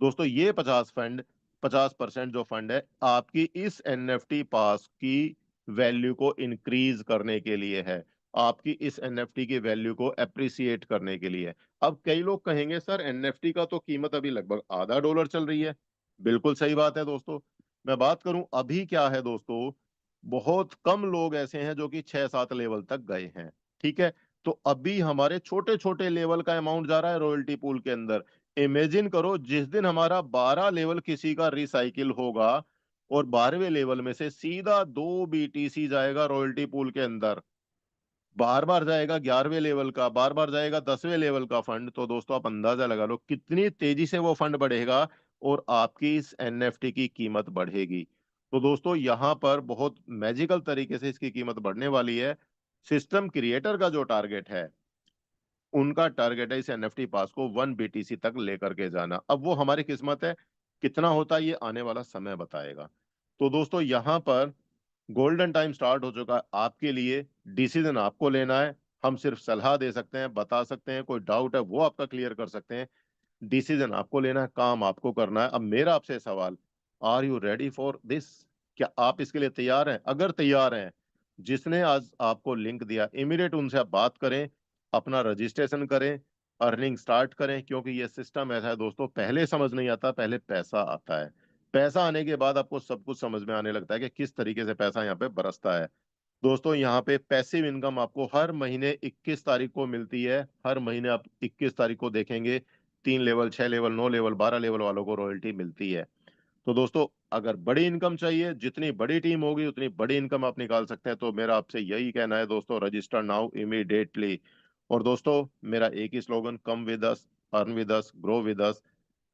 A: दोस्तों, ये 50% जो फंड है, आपकी इस एनएफटी पास की वैल्यू को इंक्रीज करने के लिए है, आपकी इस एनएफटी की वैल्यू को अप्रिसिएट करने के लिए। अब कई लोग कहेंगे सर एनएफटी का तो कीमत अभी लगभग $0.5 चल रही है। बिल्कुल सही बात है दोस्तों। मैं बात करूं अभी क्या है दोस्तों, बहुत कम लोग ऐसे हैं जो कि 6-7 लेवल तक गए हैं। ठीक है, तो अभी हमारे छोटे छोटे लेवल का अमाउंट जा रहा है रॉयल्टी पूल के अंदर। इमेजिन करो जिस दिन हमारा 12 लेवल किसी का रिसाइकिल होगा और 12वें लेवल में से सीधा 2 बीटीसी जाएगा रॉयल्टी पूल के अंदर, बार बार जाएगा 11वें लेवल का, बार बार जाएगा 10वें लेवल का फंड, तो दोस्तों आप अंदाजा लगा लो कितनी तेजी से वो फंड बढ़ेगा और आपकी इस एनएफटी की कीमत बढ़ेगी। तो दोस्तों यहां पर बहुत मैजिकल तरीके से इसकी कीमत बढ़ने वाली है। सिस्टम क्रिएटर का जो टारगेट है, उनका टारगेट है इस एनएफटी पास को 1 बीटीसी तक लेकर के जाना। अब वो हमारी किस्मत है, कितना होता है ये आने वाला समय बताएगा। तो दोस्तों यहां पर गोल्डन टाइम स्टार्ट हो चुका है आपके लिए, डिसीजन आपको लेना है। हम सिर्फ सलाह दे सकते हैं, बता सकते हैं, कोई डाउट है वो आपका क्लियर कर सकते हैं। डिसीजन आपको लेना है, काम आपको करना है। अब मेरा आपसे सवाल, are you ready for this? क्या आप इसके लिए तैयार हैं? अगर तैयार हैं, जिसने आज आपको लिंक दिया इमीडिएट उनसे आप बात करें, अपना रजिस्ट्रेशन करें, अर्निंग स्टार्ट करें, क्योंकि ये सिस्टम ऐसा है दोस्तों, पहले समझ नहीं आता, पहले पैसा आता है। पैसा आने के बाद आपको सब कुछ समझ में आने लगता है कि किस तरीके से पैसा यहाँ पे बरसता है। दोस्तों यहाँ पे पैसिव इनकम आपको हर महीने 21 तारीख को मिलती है। हर महीने आप 21 तारीख को देखेंगे 3 लेवल, 6 लेवल, 9 लेवल, 12 लेवल वालों को रॉयल्टी मिलती है। तो दोस्तों अगर बड़ी इनकम चाहिए, जितनी बड़ी टीम होगी उतनी बड़ी इनकम आप निकाल सकते हैं। तो मेरा आपसे यही कहना है दोस्तों, रजिस्टर नाउ इमीडिएटली। और दोस्तों मेरा एक ही slogan, come with us, earn with us, grow with us.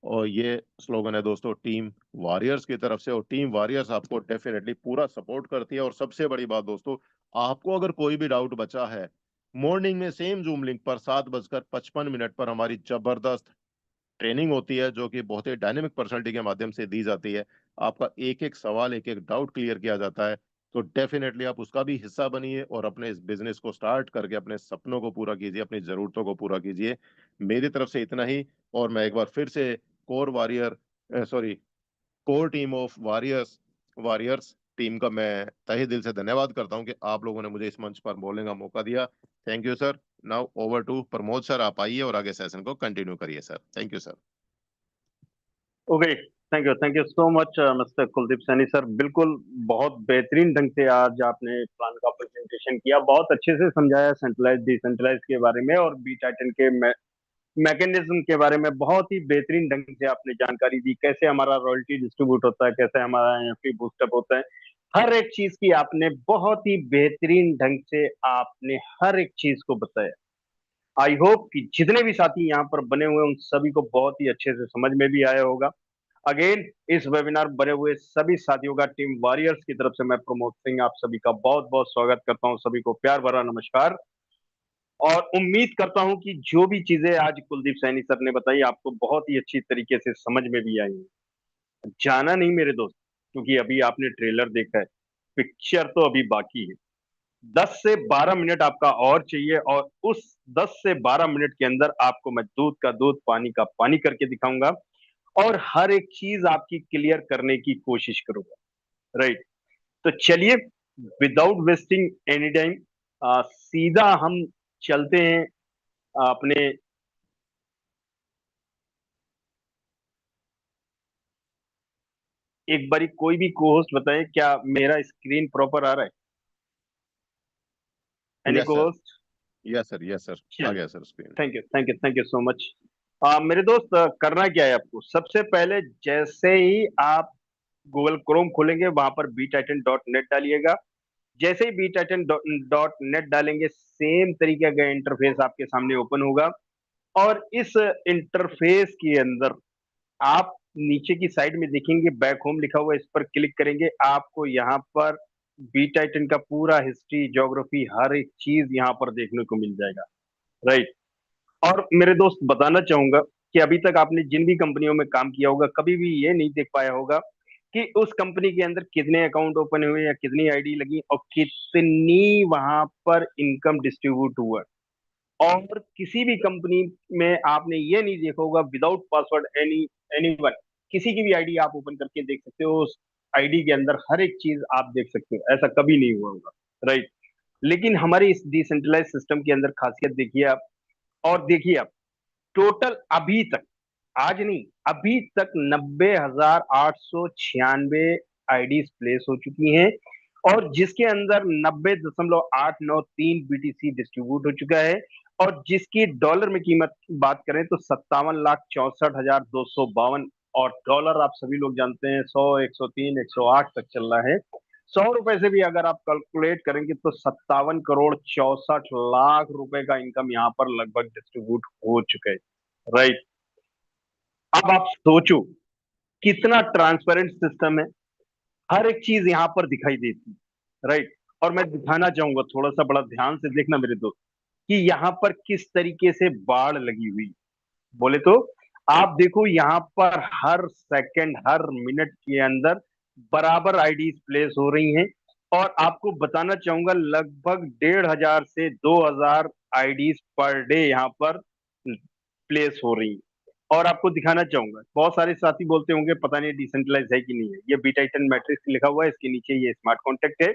A: और ये स्लोगन है दोस्तों टीम वॉरियर्स की तरफ से, और टीम वॉरियर्स आपको डेफिनेटली पूरा सपोर्ट करती है। और सबसे बड़ी बात दोस्तों, आपको अगर कोई भी डाउट बचा है, मॉर्निंग में सेम जूम लिंक पर 7:55 पर हमारी जबरदस्त ट्रेनिंग होती है, जो कि बहुत ही डायनेमिक पर्सनालिटी के माध्यम से दी जाती है। आपका एक एक सवाल, एक एक डाउट क्लियर किया जाता है। तो डेफिनेटली आप उसका भी हिस्सा बनिए और अपने इस बिजनेस को स्टार्ट करके अपने सपनों को पूरा कीजिए, अपनी जरूरतों को पूरा कीजिए। मेरी तरफ से इतना ही। और मैं एक बार फिर से core warrior sorry core team of warriors warriors team का मैं तहे दिल से धन्यवाद करता हूं कि आप लोगों ने मुझे इस मंच पर बोलने का मौका दिया। Thank you sir. Now over to Pramod sir, आप आइए और आगे सेशन को कंटिन्यू करिए सर। Thank you sir.
B: Okay, thank you so much mister Kuldeep Saini sir. बिल्कुल, बहुत बेहतरीन ढंग से आज आपने प्लान का प्रेजेंटेशन किया, बहुत अच्छे से समझाया सेंट्रलाइज डिसेंट्रलाइज के बारे में और बी टाइटन के मैकेनिज्म के बारे में। बहुत ही बेहतरीन ढंग से आपने जानकारी दी, कैसे हमारा रॉयल्टी डिस्ट्रीब्यूट होता है, कैसे हमारा एनएफटी बूस्टअप होता है। हर एक चीज की आपने बहुत ही बेहतरीन ढंग से आपने हर एक चीज को बताया। आई होप कि जितने भी साथी यहाँ पर बने हुए उन सभी को बहुत ही अच्छे से समझ में भी आया होगा। अगेन, इस वेबिनार बने हुए सभी साथियों का टीम वॉरियर्स की तरफ से मैं प्रमोद सिंह आप सभी का बहुत बहुत स्वागत करता हूं। सभी को प्यार भरा नमस्कार। और उम्मीद करता हूं कि जो भी चीजें आज कुलदीप सैनी सर ने बताई आपको बहुत ही अच्छी तरीके से समझ में भी आई हैं। जाना नहीं मेरे दोस्त, क्योंकि अभी आपने ट्रेलर देखा है, पिक्चर तो अभी बाकी है। 10 से 12 मिनट आपका और चाहिए, और उस 10 से 12 मिनट के अंदर आपको मैं दूध का दूध, पानी का पानी करके दिखाऊंगा और हर एक चीज आपकी क्लियर करने की कोशिश करूंगा। राइट, तो चलिए, विदाउट वेस्टिंग एनी टाइम सीधा हम चलते हैं अपने। एक बारी कोई भी को होस्ट बताए, क्या मेरा स्क्रीन प्रॉपर आ रहा है? एनी
A: यस
B: को
A: sir,
B: host?
A: Yes sir, yes sir, आ
B: चलिए,
A: गया sir screen.
B: Thank you so much. मेरे दोस्त, करना क्या है आपको? सबसे पहले जैसे ही आप गूगल क्रोम खोलेंगे, वहां पर btitan.net डालिएगा। जैसे ही btitan.net डालेंगे, सेम तरीके का इंटरफेस आपके सामने ओपन होगा। और इस इंटरफेस के अंदर आप नीचे की साइड में देखेंगे बैक होम लिखा हुआ है, इस पर क्लिक करेंगे, आपको यहाँ पर बी टाइटन का पूरा हिस्ट्री, ज्योग्राफी, हर एक चीज यहाँ पर देखने को मिल जाएगा। राइट। और मेरे दोस्त, बताना चाहूंगा कि अभी तक आपने जिन भी कंपनियों में काम किया होगा, कभी भी ये नहीं देख पाया होगा कि उस कंपनी के अंदर कितने अकाउंट ओपन हुए या कितनी आईडी लगी और कितनी वहां पर इनकम डिस्ट्रीब्यूट हुआ। और किसी भी कंपनी में आपने ये नहीं देखा होगा विदाउट पासवर्ड एनी वन, किसी की भी आईडी आप ओपन करके देख सकते हो, उस आईडी के अंदर हर एक चीज आप देख सकते हो। ऐसा कभी नहीं हुआ होगा। राइट। लेकिन हमारे इस डिसेंट्रलाइज सिस्टम के अंदर खासियत देखिए आप, और देखिए आप, टोटल अभी तक, आज नहीं, अभी तक 90,896 आईडीज प्लेस हो चुकी हैं। और जिसके अंदर 90.893 BTC डिस्ट्रीब्यूट हो चुका है, और जिसकी डॉलर में कीमत की बात करें तो 57,64,252। और डॉलर आप सभी लोग जानते हैं 100, 103, 108 तक चल रहा है। 100 रुपए से भी अगर आप कैलकुलेट करेंगे तो 57,64,64 लाख रुपए का इनकम यहाँ पर लगभग डिस्ट्रीब्यूट हो चुका है। राइट। अब आप सोचो कितना ट्रांसपेरेंट सिस्टम है, हर एक चीज यहाँ पर दिखाई देती है। राइट। और मैं दिखाना चाहूंगा, थोड़ा सा बड़ा ध्यान से देखना मेरे दोस्त, कि यहाँ पर किस तरीके से बाढ़ लगी हुई है। बोले तो आप देखो यहाँ पर हर सेकंड हर मिनट के अंदर बराबर आईडीज प्लेस हो रही हैं। और आपको बताना चाहूंगा लगभग 1,500 से 2,000 आईडीज पर डे यहाँ पर प्लेस हो रही हैं। और आपको दिखाना चाहूंगा, बहुत सारे साथी बोलते होंगे पता नहीं डिसेंट्रलाइज है कि नहीं है। ये बी टाइटन मैट्रिक्स लिखा हुआ है, इसके नीचे ये स्मार्ट कॉन्ट्रैक्ट है।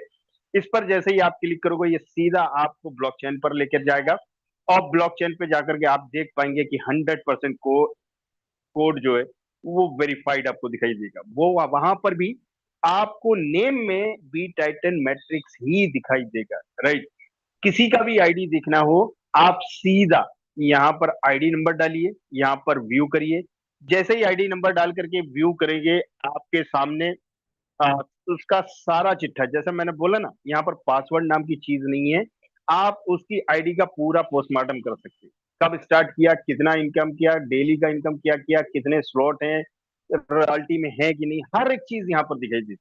B: इस पर जैसे ही आप क्लिक करोगे ये सीधा आपको ब्लॉकचेन पर लेकर जाएगा। और ब्लॉकचेन पे जाकर के आप देख पाएंगे कि 100% कोड जो है वो वेरीफाइड आपको दिखाई देगा। वो वहां पर भी आपको नेम में बी टाइटन मैट्रिक्स ही दिखाई देगा। राइट। किसी का भी आईडी देखना हो, आप सीधा यहाँ पर आईडी नंबर डालिए, यहाँ पर व्यू करिए। जैसे ही आईडी नंबर डाल करके व्यू करेंगे, आपके सामने आ, उसका सारा चिट्ठा, जैसे मैंने बोला ना, यहाँ पर पासवर्ड नाम की चीज नहीं है। आप उसकी आईडी का पूरा पोस्टमार्टम कर सकते हैं। कब स्टार्ट किया, कितना इनकम किया, डेली का इनकम क्या किया, कितने स्लॉट हैं, रॉयल्टी में है कि नहीं, हर एक चीज यहाँ पर दिखाई देती है।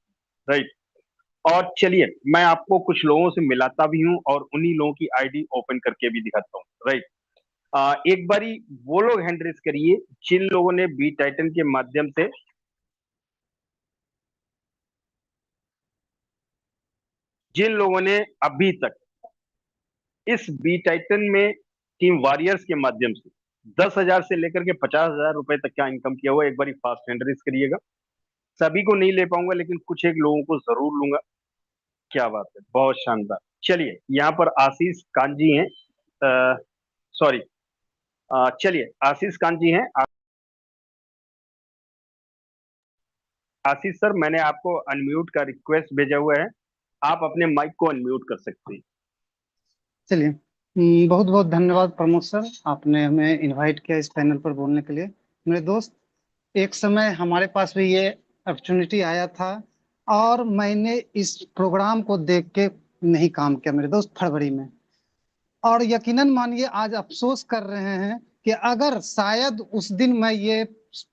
B: राइट। और चलिए मैं आपको कुछ लोगों से मिलाता भी हूँ और उन्हीं लोगों की आईडी ओपन करके भी दिखाता हूँ। राइट। एक बारी वो लोग हैंड रेस करिए जिन लोगों ने बी टाइटन के माध्यम से, जिन लोगों ने अभी तक इस बी टाइटन में टीम वॉरियर्स के माध्यम से 10,000 से लेकर के 50,000 रुपए तक का इनकम किया हुआ, एक बार फास्ट हैंड रेस करिएगा। सभी को नहीं ले पाऊंगा लेकिन कुछ एक लोगों को जरूर लूंगा। क्या बात है, बहुत शानदार। चलिए यहाँ पर आशीष कांजी हैं, सॉरी, चलिए आशीष कांजी हैं। आशीष सर, मैंने आपको अनम्यूट का रिक्वेस्ट भेजा हुआ है, आप अपने माइक को अनम्यूट कर सकते हैं।
C: चलिए, बहुत बहुत धन्यवाद प्रमोद सर, आपने हमें इनवाइट किया इस पैनल पर बोलने के लिए। मेरे दोस्त, एक समय हमारे पास भी ये अपॉर्चुनिटी आया था और मैंने इस प्रोग्राम को देख के नहीं काम किया मेरे दोस्त, फरवरी में। और यकीनन मानिए आज अफसोस कर रहे हैं कि अगर शायद उस दिन मैं ये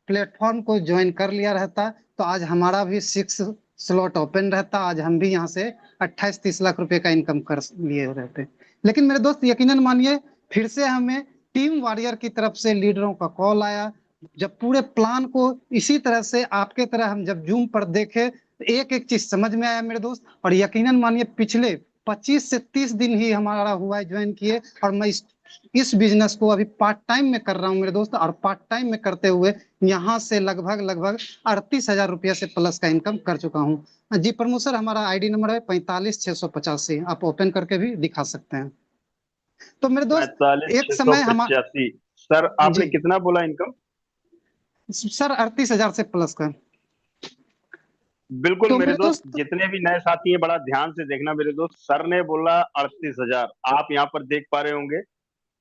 C: प्लेटफॉर्म को ज्वाइन कर लिया रहता तो आज हमारा भी 6 स्लॉट ओपन रहता, आज हम भी यहाँ से 28-30 लाख रुपए का इनकम कर लिए रहते। लेकिन मेरे दोस्त यकीनन मानिए, फिर से हमें टीम वॉरियर की तरफ से लीडरों का कॉल आया। जब पूरे प्लान को इसी तरह से आपके तरह हम जब जूम पर देखे तो एक एक चीज समझ में आया मेरे दोस्त। और यकीनन मानिए पिछले 25 से 30 दिन ही हमारा हुआ है ज्वाइन किए, और मैं इस बिजनेस को अभी पार्ट टाइम में कर रहा हूँ मेरे दोस्त। और पार्ट टाइम में करते हुए यहाँ से लगभग लगभग 38,000 रुपया से प्लस का इनकम कर चुका हूँ। जी प्रमोद सर, हमारा आईडी नंबर है 45,685, आप ओपन करके भी दिखा सकते हैं। तो मेरे दोस्त,
B: 45,
C: एक समय हम
B: 685। सर आपने
C: जी
B: कितना बोला इनकम?
C: सर 38,000 से प्लस का।
B: बिल्कुल
C: तो
B: मेरे
C: मेरे
B: दोस्त,
C: दोस्त
B: जितने भी नए साथी हैं बड़ा ध्यान से देखना मेरे दोस्त। सर ने बोला 38,000, आप यहाँ पर देख पा रहे होंगे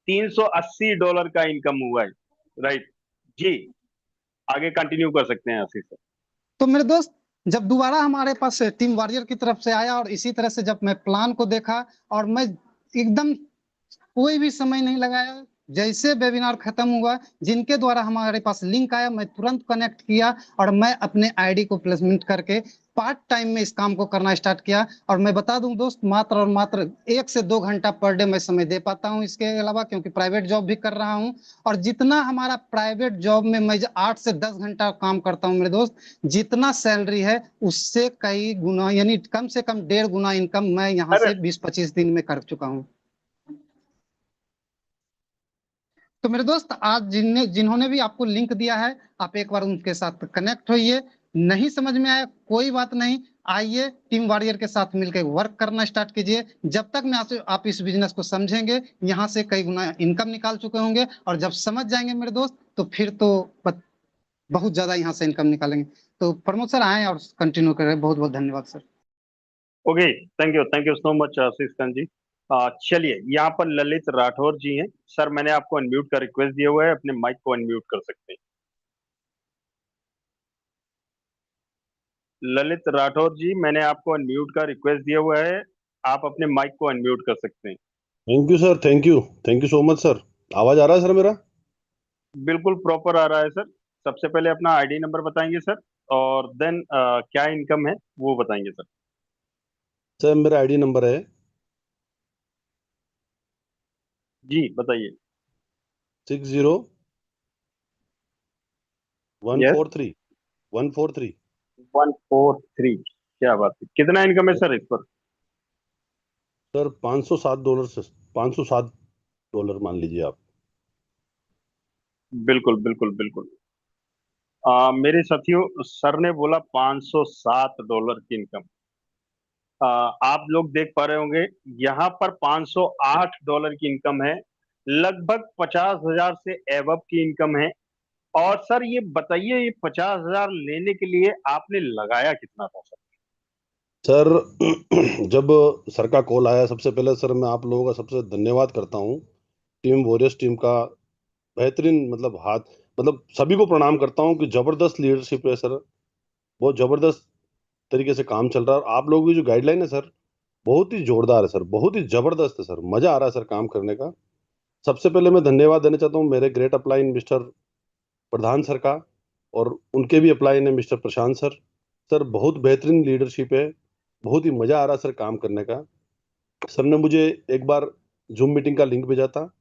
B: $380 का इनकम हुआ है। राइट जी, आगे कंटिन्यू कर सकते हैं आशीष सर।
C: तो मेरे दोस्त, जब दोबारा हमारे पास टीम वॉरियर की तरफ से आया और इसी तरह से जब मैं प्लान को देखा, और मैं एकदम कोई भी समय नहीं लगाया, जैसे वेबिनार खत्म हुआ जिनके द्वारा हमारे पास लिंक आया मैं तुरंत कनेक्ट किया और मैं अपने आईडी को प्लेसमेंट करके पार्ट टाइम में इस काम को करना स्टार्ट किया। और मैं बता दूं दोस्त, मात्र और मात्र 1 से 2 घंटा पर डे मैं समय दे पाता हूं इसके अलावा, क्योंकि प्राइवेट जॉब भी कर रहा हूं। और जितना हमारा प्राइवेट जॉब में मैं 8 से 10 घंटा काम करता हूं मेरे दोस्त, जितना सैलरी है उससे कई गुना, यानी कम से कम 1.5 गुना इनकम मैं यहाँ
B: अरे
C: से 20-25 दिन में कर चुका हूँ। तो मेरे दोस्त, आज जिन्होंने भी आपको लिंक दिया है, आप एक बार उनके साथ कनेक्ट होइए। नहीं समझ में आया कोई बात नहीं, आइए टीम वॉरियर के साथ मिलकर वर्क करना स्टार्ट कीजिए। जब तक मैं आप इस बिजनेस को समझेंगे, यहाँ से कई गुना इनकम निकाल चुके होंगे, और जब समझ जाएंगे मेरे दोस्त तो फिर तो बहुत ज्यादा यहाँ से इनकम निकालेंगे। तो प्रमोद सर आए और कंटिन्यू करें। बहुत बहुत धन्यवाद sir.
B: Okay, thank you so much Ashish Khan ji. चलिए, यहाँ पर ललित राठौर जी हैं। सर, मैंने आपको अनम्यूट का रिक्वेस्ट दिया हुआ है, अपने माइक को अनम्यूट कर सकते हैं। ललित राठौर जी, मैंने आपको अनम्यूट का रिक्वेस्ट दिया हुआ है, आप अपने माइक को अनम्यूट कर सकते हैं।
D: Thank you sir, thank you so much sir. आवाज आ रहा है सर मेरा?
B: बिल्कुल प्रॉपर आ रहा है सर। सबसे पहले अपना आईडी नंबर बताएंगे सर, और देन क्या इनकम है वो बताएंगे सर।
D: सर मेरा आईडी नंबर है
B: जी बताइए। यस।
D: 60 143 143।
B: 143, क्या बात है। कितना इनकम है सर इस पर?
D: सर $507 से $507 मान लीजिए आप।
B: बिल्कुल बिल्कुल बिल्कुल। मेरे साथियों, सर ने बोला $507 की इनकम। आप लोग देख पा रहे होंगे, यहाँ पर $508 की इनकम है। लगभग 50,000 से एबव की इनकम है। और सर ये बताइए, ये 50,000 लेने के लिए आपने लगाया कितना था सर?
D: सर जब सर का कॉल आया, सबसे पहले सर मैं आप लोगों का सबसे धन्यवाद करता हूँ। टीम वॉरियर्स टीम का बेहतरीन मतलब हाथ, मतलब सभी को प्रणाम करता हूँ कि जबरदस्त लीडरशिप है सर। बहुत जबरदस्त तरीके से काम चल रहा है, और आप लोगों की जो गाइडलाइन है सर बहुत ही जोरदार है सर, बहुत ही जबरदस्त है सर। मजा आ रहा है सर काम करने का। सबसे पहले मैं धन्यवाद देना चाहता हूँ मेरे ग्रेट अपलाइन मिस्टर प्रधान सर का, और उनके भी अपलाइन है मिस्टर प्रशांत सर। सर बहुत बेहतरीन लीडरशिप है, बहुत ही मजा आ रहा है सर काम करने का। सर ने मुझे एक बार जूम मीटिंग का लिंक भेजा था,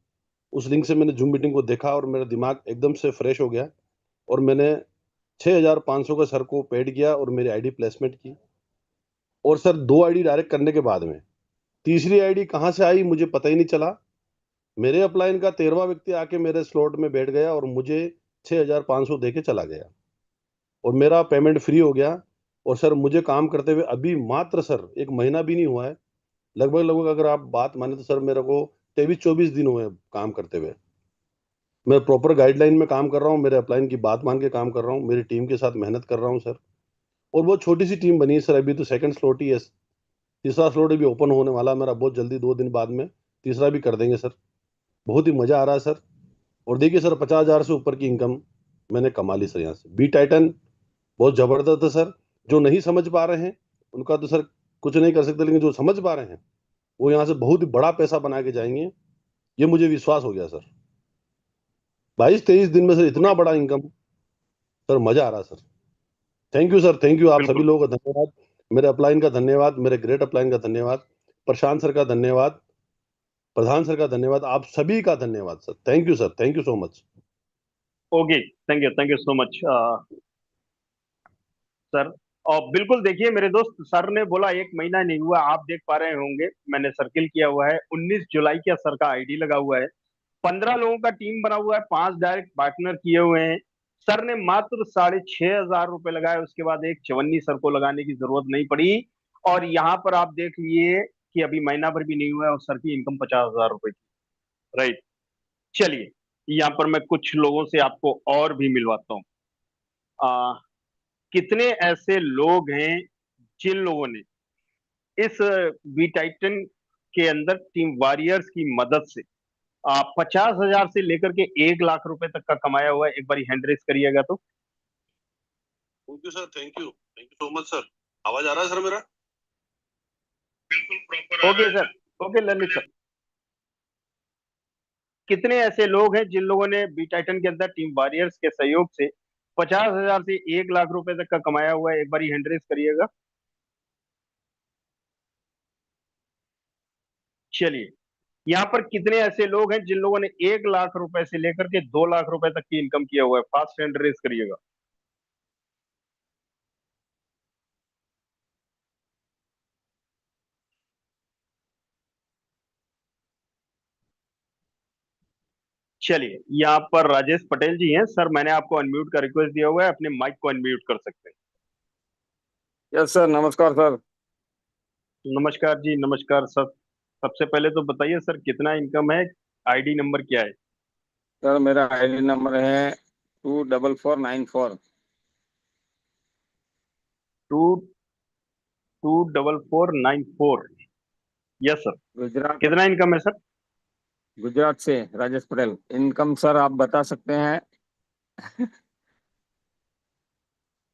D: उस लिंक से मैंने जूम मीटिंग को देखा और मेरा दिमाग एकदम से फ्रेश हो गया, और मैंने 6500 का सर को पेड किया और मेरी आईडी प्लेसमेंट की। और सर 2 आईडी डायरेक्ट करने के बाद में तीसरी आईडी कहाँ से आई मुझे पता ही नहीं चला। मेरे अपलाइन का 13वां व्यक्ति आके मेरे स्लॉट में बैठ गया और मुझे 6500 दे के चला गया, और मेरा पेमेंट फ्री हो गया। और सर मुझे काम करते हुए अभी मात्र सर 1 महीना भी नहीं हुआ है। लगभग लगभग अगर आप बात माने तो सर मेरे को 23-24 दिन हुए हैं काम करते हुए। मैं प्रॉपर गाइडलाइन में काम कर रहा हूँ, मेरे अपलाइन की बात मान के काम कर रहा हूँ, मेरी टीम के साथ मेहनत कर रहा हूँ सर। और बहुत छोटी सी टीम बनी है सर, अभी तो सेकंड स्लॉट ही है। तीसरा स्लॉट भी ओपन होने वाला है मेरा बहुत जल्दी, 2 दिन बाद में तीसरा भी कर देंगे सर। बहुत ही मजा आ रहा है सर। और देखिए सर 50,000 से ऊपर की इनकम मैंने कमा ली सर यहाँ से। बी टाइटन बहुत जबरदस्त है सर। जो नहीं समझ पा रहे हैं उनका तो सर कुछ नहीं कर सकते, लेकिन जो समझ पा रहे हैं वो यहाँ से बहुत ही बड़ा पैसा बना के जाएंगे, ये मुझे विश्वास हो गया सर। 22-23 दिन में सर इतना बड़ा इनकम, सर मजा आ रहा है sir. Thank you sir, thank you. आप सभी
B: बिल्कुल
D: लोगों का धन्यवाद, मेरे अपलाइन का धन्यवाद, मेरे ग्रेट अपलाइन का धन्यवाद, प्रशांत सर का धन्यवाद, प्रधान सर का धन्यवाद, आप सभी का धन्यवाद sir. Thank you sir, thank you so much.
B: Okay, thank you so much sir. और बिल्कुल देखिए मेरे दोस्त, सर ने बोला 1 महीना नहीं हुआ, आप देख पा रहे होंगे मैंने सर्किल किया हुआ है। 19 जुलाई का सर का आईडी लगा हुआ है। 15 लोगों का टीम बना हुआ है, 5 डायरेक्ट पार्टनर किए हुए हैं। सर ने मात्र 6,500 रुपए लगाए, उसके बाद एक चवन्नी सर को लगाने की जरूरत नहीं पड़ी। और यहाँ पर आप देख लिए कि अभी महीना भर भी नहीं हुआ है और सर की इनकम 50,000 रुपए की। राइट। चलिए, यहाँ पर मैं कुछ लोगों से आपको और भी मिलवाता हूँ। कितने ऐसे लोग हैं जिन लोगों ने इस बी टाइटन के अंदर टीम वॉरियर्स की मदद से 50,000 से लेकर के 1 लाख रुपए तक का कमाया हुआ है? एक बार हैंड रेस करिएगा तो।
D: Thank you sir, thank you so much sir. आवाज आ रहा है सर मेरा? बिल्कुल प्रॉपर आ रहा
B: ओके
D: है
B: सर। ओके ललित सर, कितने ऐसे लोग हैं जिन लोगों ने बी टाइटन के अंदर टीम वॉरियर्स के सहयोग से 50,000 से 1 लाख रुपए तक का कमाया हुआ है? एक बार हैंड रेस करिएगा। चलिए, यहाँ पर कितने ऐसे लोग हैं जिन लोगों ने 1 लाख रुपए से लेकर के 2 लाख रुपए तक की इनकम किया हुआ है? फास्ट हैंड रेस करिएगा। चलिए, यहाँ पर राजेश पटेल जी हैं। सर मैंने आपको अनम्यूट का रिक्वेस्ट दिया हुआ है, अपने माइक को अनम्यूट कर सकते हैं।
E: यस सर, नमस्कार सर।
B: नमस्कार जी, नमस्कार सर। सबसे पहले तो बताइए सर, कितना इनकम है? आईडी नंबर क्या है?
E: सर मेरा आईडी नंबर है 24494।
B: 2 24494। Yes sir.
E: गुजरात,
B: कितना इनकम है सर?
E: गुजरात से राजेश पटेल। इनकम सर आप बता सकते हैं?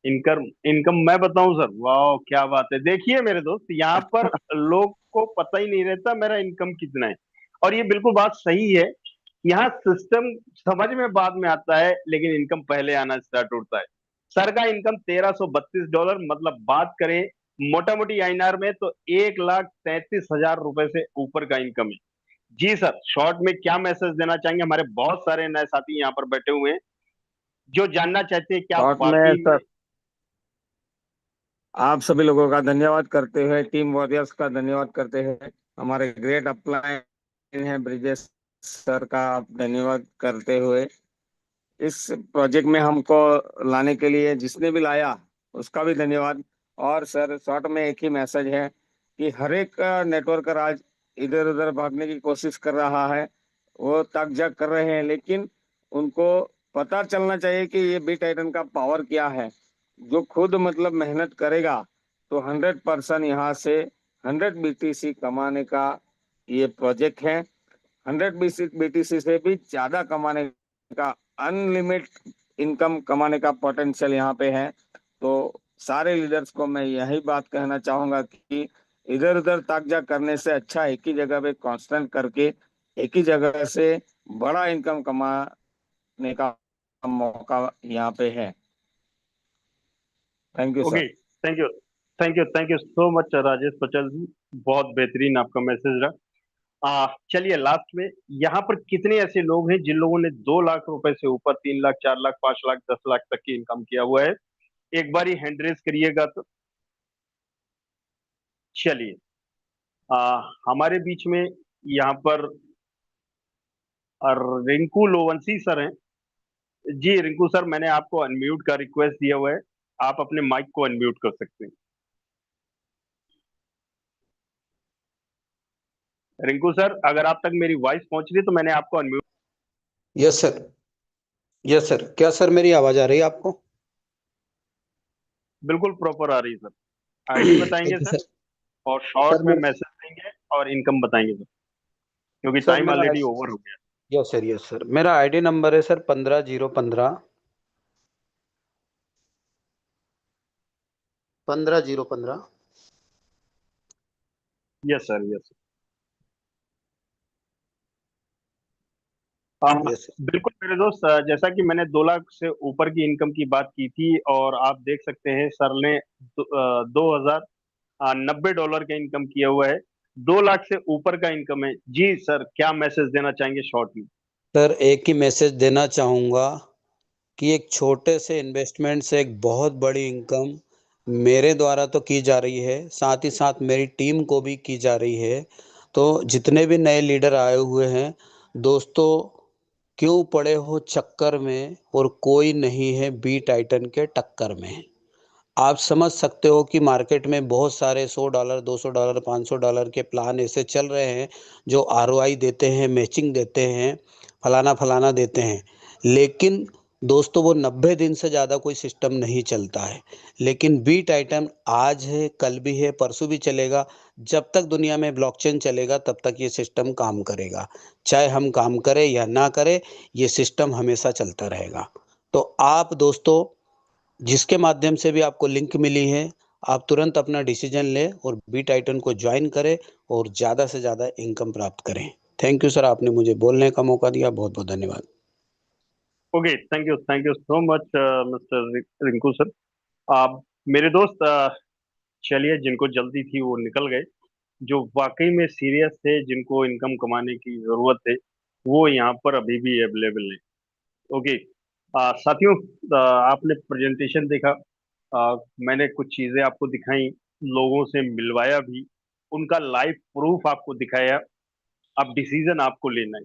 B: इनकम इनकम मैं बताऊं सर? वाह क्या बात है। देखिए मेरे दोस्त, यहाँ पर लोग को पता ही नहीं रहता मेरा इनकम कितना है। और ये बिल्कुल बात सही है। यहाँ सिस्टम समझ में बाद में आता है, लेकिन इनकम पहले आना स्टार्ट होता है। सर का इनकम $1332, मतलब बात करें मोटा मोटी आईएनआर में तो 1,33,000 रुपए से ऊपर का इनकम है। जी सर, शॉर्ट में क्या मैसेज देना चाहेंगे? हमारे बहुत सारे नए साथी यहाँ पर बैठे हुए हैं जो जानना चाहते हैं कि आप
E: शॉर्ट में
B: वाकई में।
E: सर आप सभी लोगों का धन्यवाद करते हुए, टीम वॉरियर्स का धन्यवाद करते हुए, हमारे ग्रेट अपलाइन है ब्रिजेश सर का आप धन्यवाद करते हुए, इस प्रोजेक्ट में हमको लाने के लिए जिसने भी लाया उसका भी धन्यवाद। और सर शॉर्ट में एक ही मैसेज है कि हर एक नेटवर्कर आज इधर उधर भागने की कोशिश कर रहा है, वो तक जग कर रहे हैं, लेकिन उनको पता चलना चाहिए कि ये बी टाइटन का पावर क्या है। जो खुद मतलब मेहनत करेगा तो 100% यहाँ से 100 BTC कमाने का ये प्रोजेक्ट है। 100 BTC से भी ज्यादा कमाने का, अनलिमिट इनकम कमाने का पोटेंशियल यहाँ पे है। तो सारे लीडर्स को मैं यही बात कहना चाहूंगा कि इधर उधर ताकझाक करने से अच्छा एक ही जगह पे कांस्टेंट करके एक ही जगह से बड़ा इनकम कमाने का मौका यहाँ पे है। Thank you
B: okay,
E: sir.
B: Thank you, thank you so much Rajesh Patel ji. बहुत बेहतरीन आपका मैसेज रहा। चलिए लास्ट में, यहाँ पर कितने ऐसे लोग हैं जिन लोगों ने 2 लाख रुपए से ऊपर 3 लाख, 4 लाख, 5 लाख, 10 लाख तक की इनकम किया हुआ है? एक बार ही हैंड रेज करिएगा तो। चलिए, हमारे बीच में यहाँ पर रिंकू लोवंशी सर हैं। जी रिंकू सर, मैंने आपको अनम्यूट का रिक्वेस्ट दिया हुआ है, आप अपने माइक को अनम्यूट कर सकते हैं। रिंकू सर, अगर आप तक मेरी वॉइस पहुंच रही है तो मैंने आपको unmute.
F: Yes sir, yes sir. क्या सर मेरी आवाज आ रही है आपको?
B: बिल्कुल प्रॉपर आ रही है सर। आईडी बताएंगे
F: ओके
B: सर,
F: सर।
B: और शॉर्ट
F: सर
B: में
F: मेरा
B: मैसेज देंगे और इनकम बताएंगे सर, क्योंकि
F: सर
B: टाइम
F: मेरा
B: ऑलरेडी ओवर हो गया।
F: Yes sir, yes sir. मेरा आईडी नंबर है sir 15 0 15 15 0 15।
B: Yes sir, yes.
F: Yes sir.
B: बिल्कुल मेरे दोस्त, जैसा कि मैंने 2 लाख से ऊपर की इनकम की बात की थी, और आप देख सकते हैं सर ने 2,090 डॉलर का इनकम किया हुआ है। 2 लाख से ऊपर का इनकम है। जी सर, क्या मैसेज देना चाहेंगे शॉर्ट में?
F: सर एक ही मैसेज देना चाहूँगा कि एक छोटे से इन्वेस्टमेंट से एक बहुत बड़ी इनकम मेरे द्वारा तो की जा रही है, साथ ही साथ मेरी टीम को भी की जा रही है। तो जितने भी नए लीडर आए हुए हैं दोस्तों, क्यों पड़े हो चक्कर में और कोई नहीं है बी टाइटन के टक्कर में। आप समझ सकते हो कि मार्केट में बहुत सारे $100, $200, $500 के प्लान ऐसे चल रहे हैं जो आरओआई देते हैं, मैचिंग देते हैं, फलाना फलाना देते हैं, लेकिन दोस्तों वो 90 दिन से ज़्यादा कोई सिस्टम नहीं चलता है। लेकिन बी टाइटन आज है, कल भी है, परसों भी चलेगा। जब तक दुनिया में ब्लॉकचेन चलेगा तब तक ये सिस्टम काम करेगा। चाहे हम काम करें या ना करें, ये सिस्टम हमेशा चलता रहेगा। तो आप दोस्तों, जिसके माध्यम से भी आपको लिंक मिली है, आप तुरंत अपना डिसीजन लें और बी टाइटन को ज्वाइन करें और ज़्यादा से ज़्यादा इनकम प्राप्त करें। थैंक यू सर, आपने मुझे बोलने का मौका दिया। बहुत बहुत धन्यवाद।
B: Okay, thank you so much mister Rinku sir. आप मेरे दोस्त, चलिए, जिनको जल्दी थी वो निकल गए। जो वाकई में सीरियस थे, जिनको इनकम कमाने की जरूरत है, वो यहाँ पर अभी भी अवेलेबल है। ओके, साथियों, आपने प्रेजेंटेशन देखा, मैंने कुछ चीजें आपको दिखाई, लोगों से मिलवाया भी, उनका लाइव प्रूफ आपको दिखाया। अब डिसीजन आपको लेना है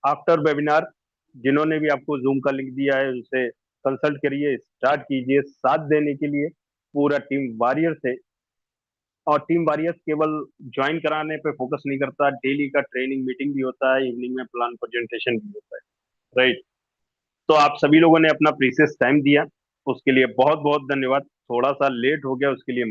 B: आफ्टर वेबिनार। जिन्होंने भी आपको जूम का लिंक दिया है उनसे कंसल्ट करिए, स्टार्ट कीजिए। साथ देने के लिए पूरा टीम वॉरियर्स है। और टीम वॉरियर्स केवल ज्वाइन कराने पे फोकस नहीं करता, डेली का ट्रेनिंग मीटिंग भी होता है, इवनिंग में प्लान प्रेजेंटेशन भी होता है। राइट। तो आप सभी लोगों ने अपना प्रीशियस टाइम दिया, उसके लिए बहुत बहुत धन्यवाद। थोड़ा सा लेट हो गया, उसके लिए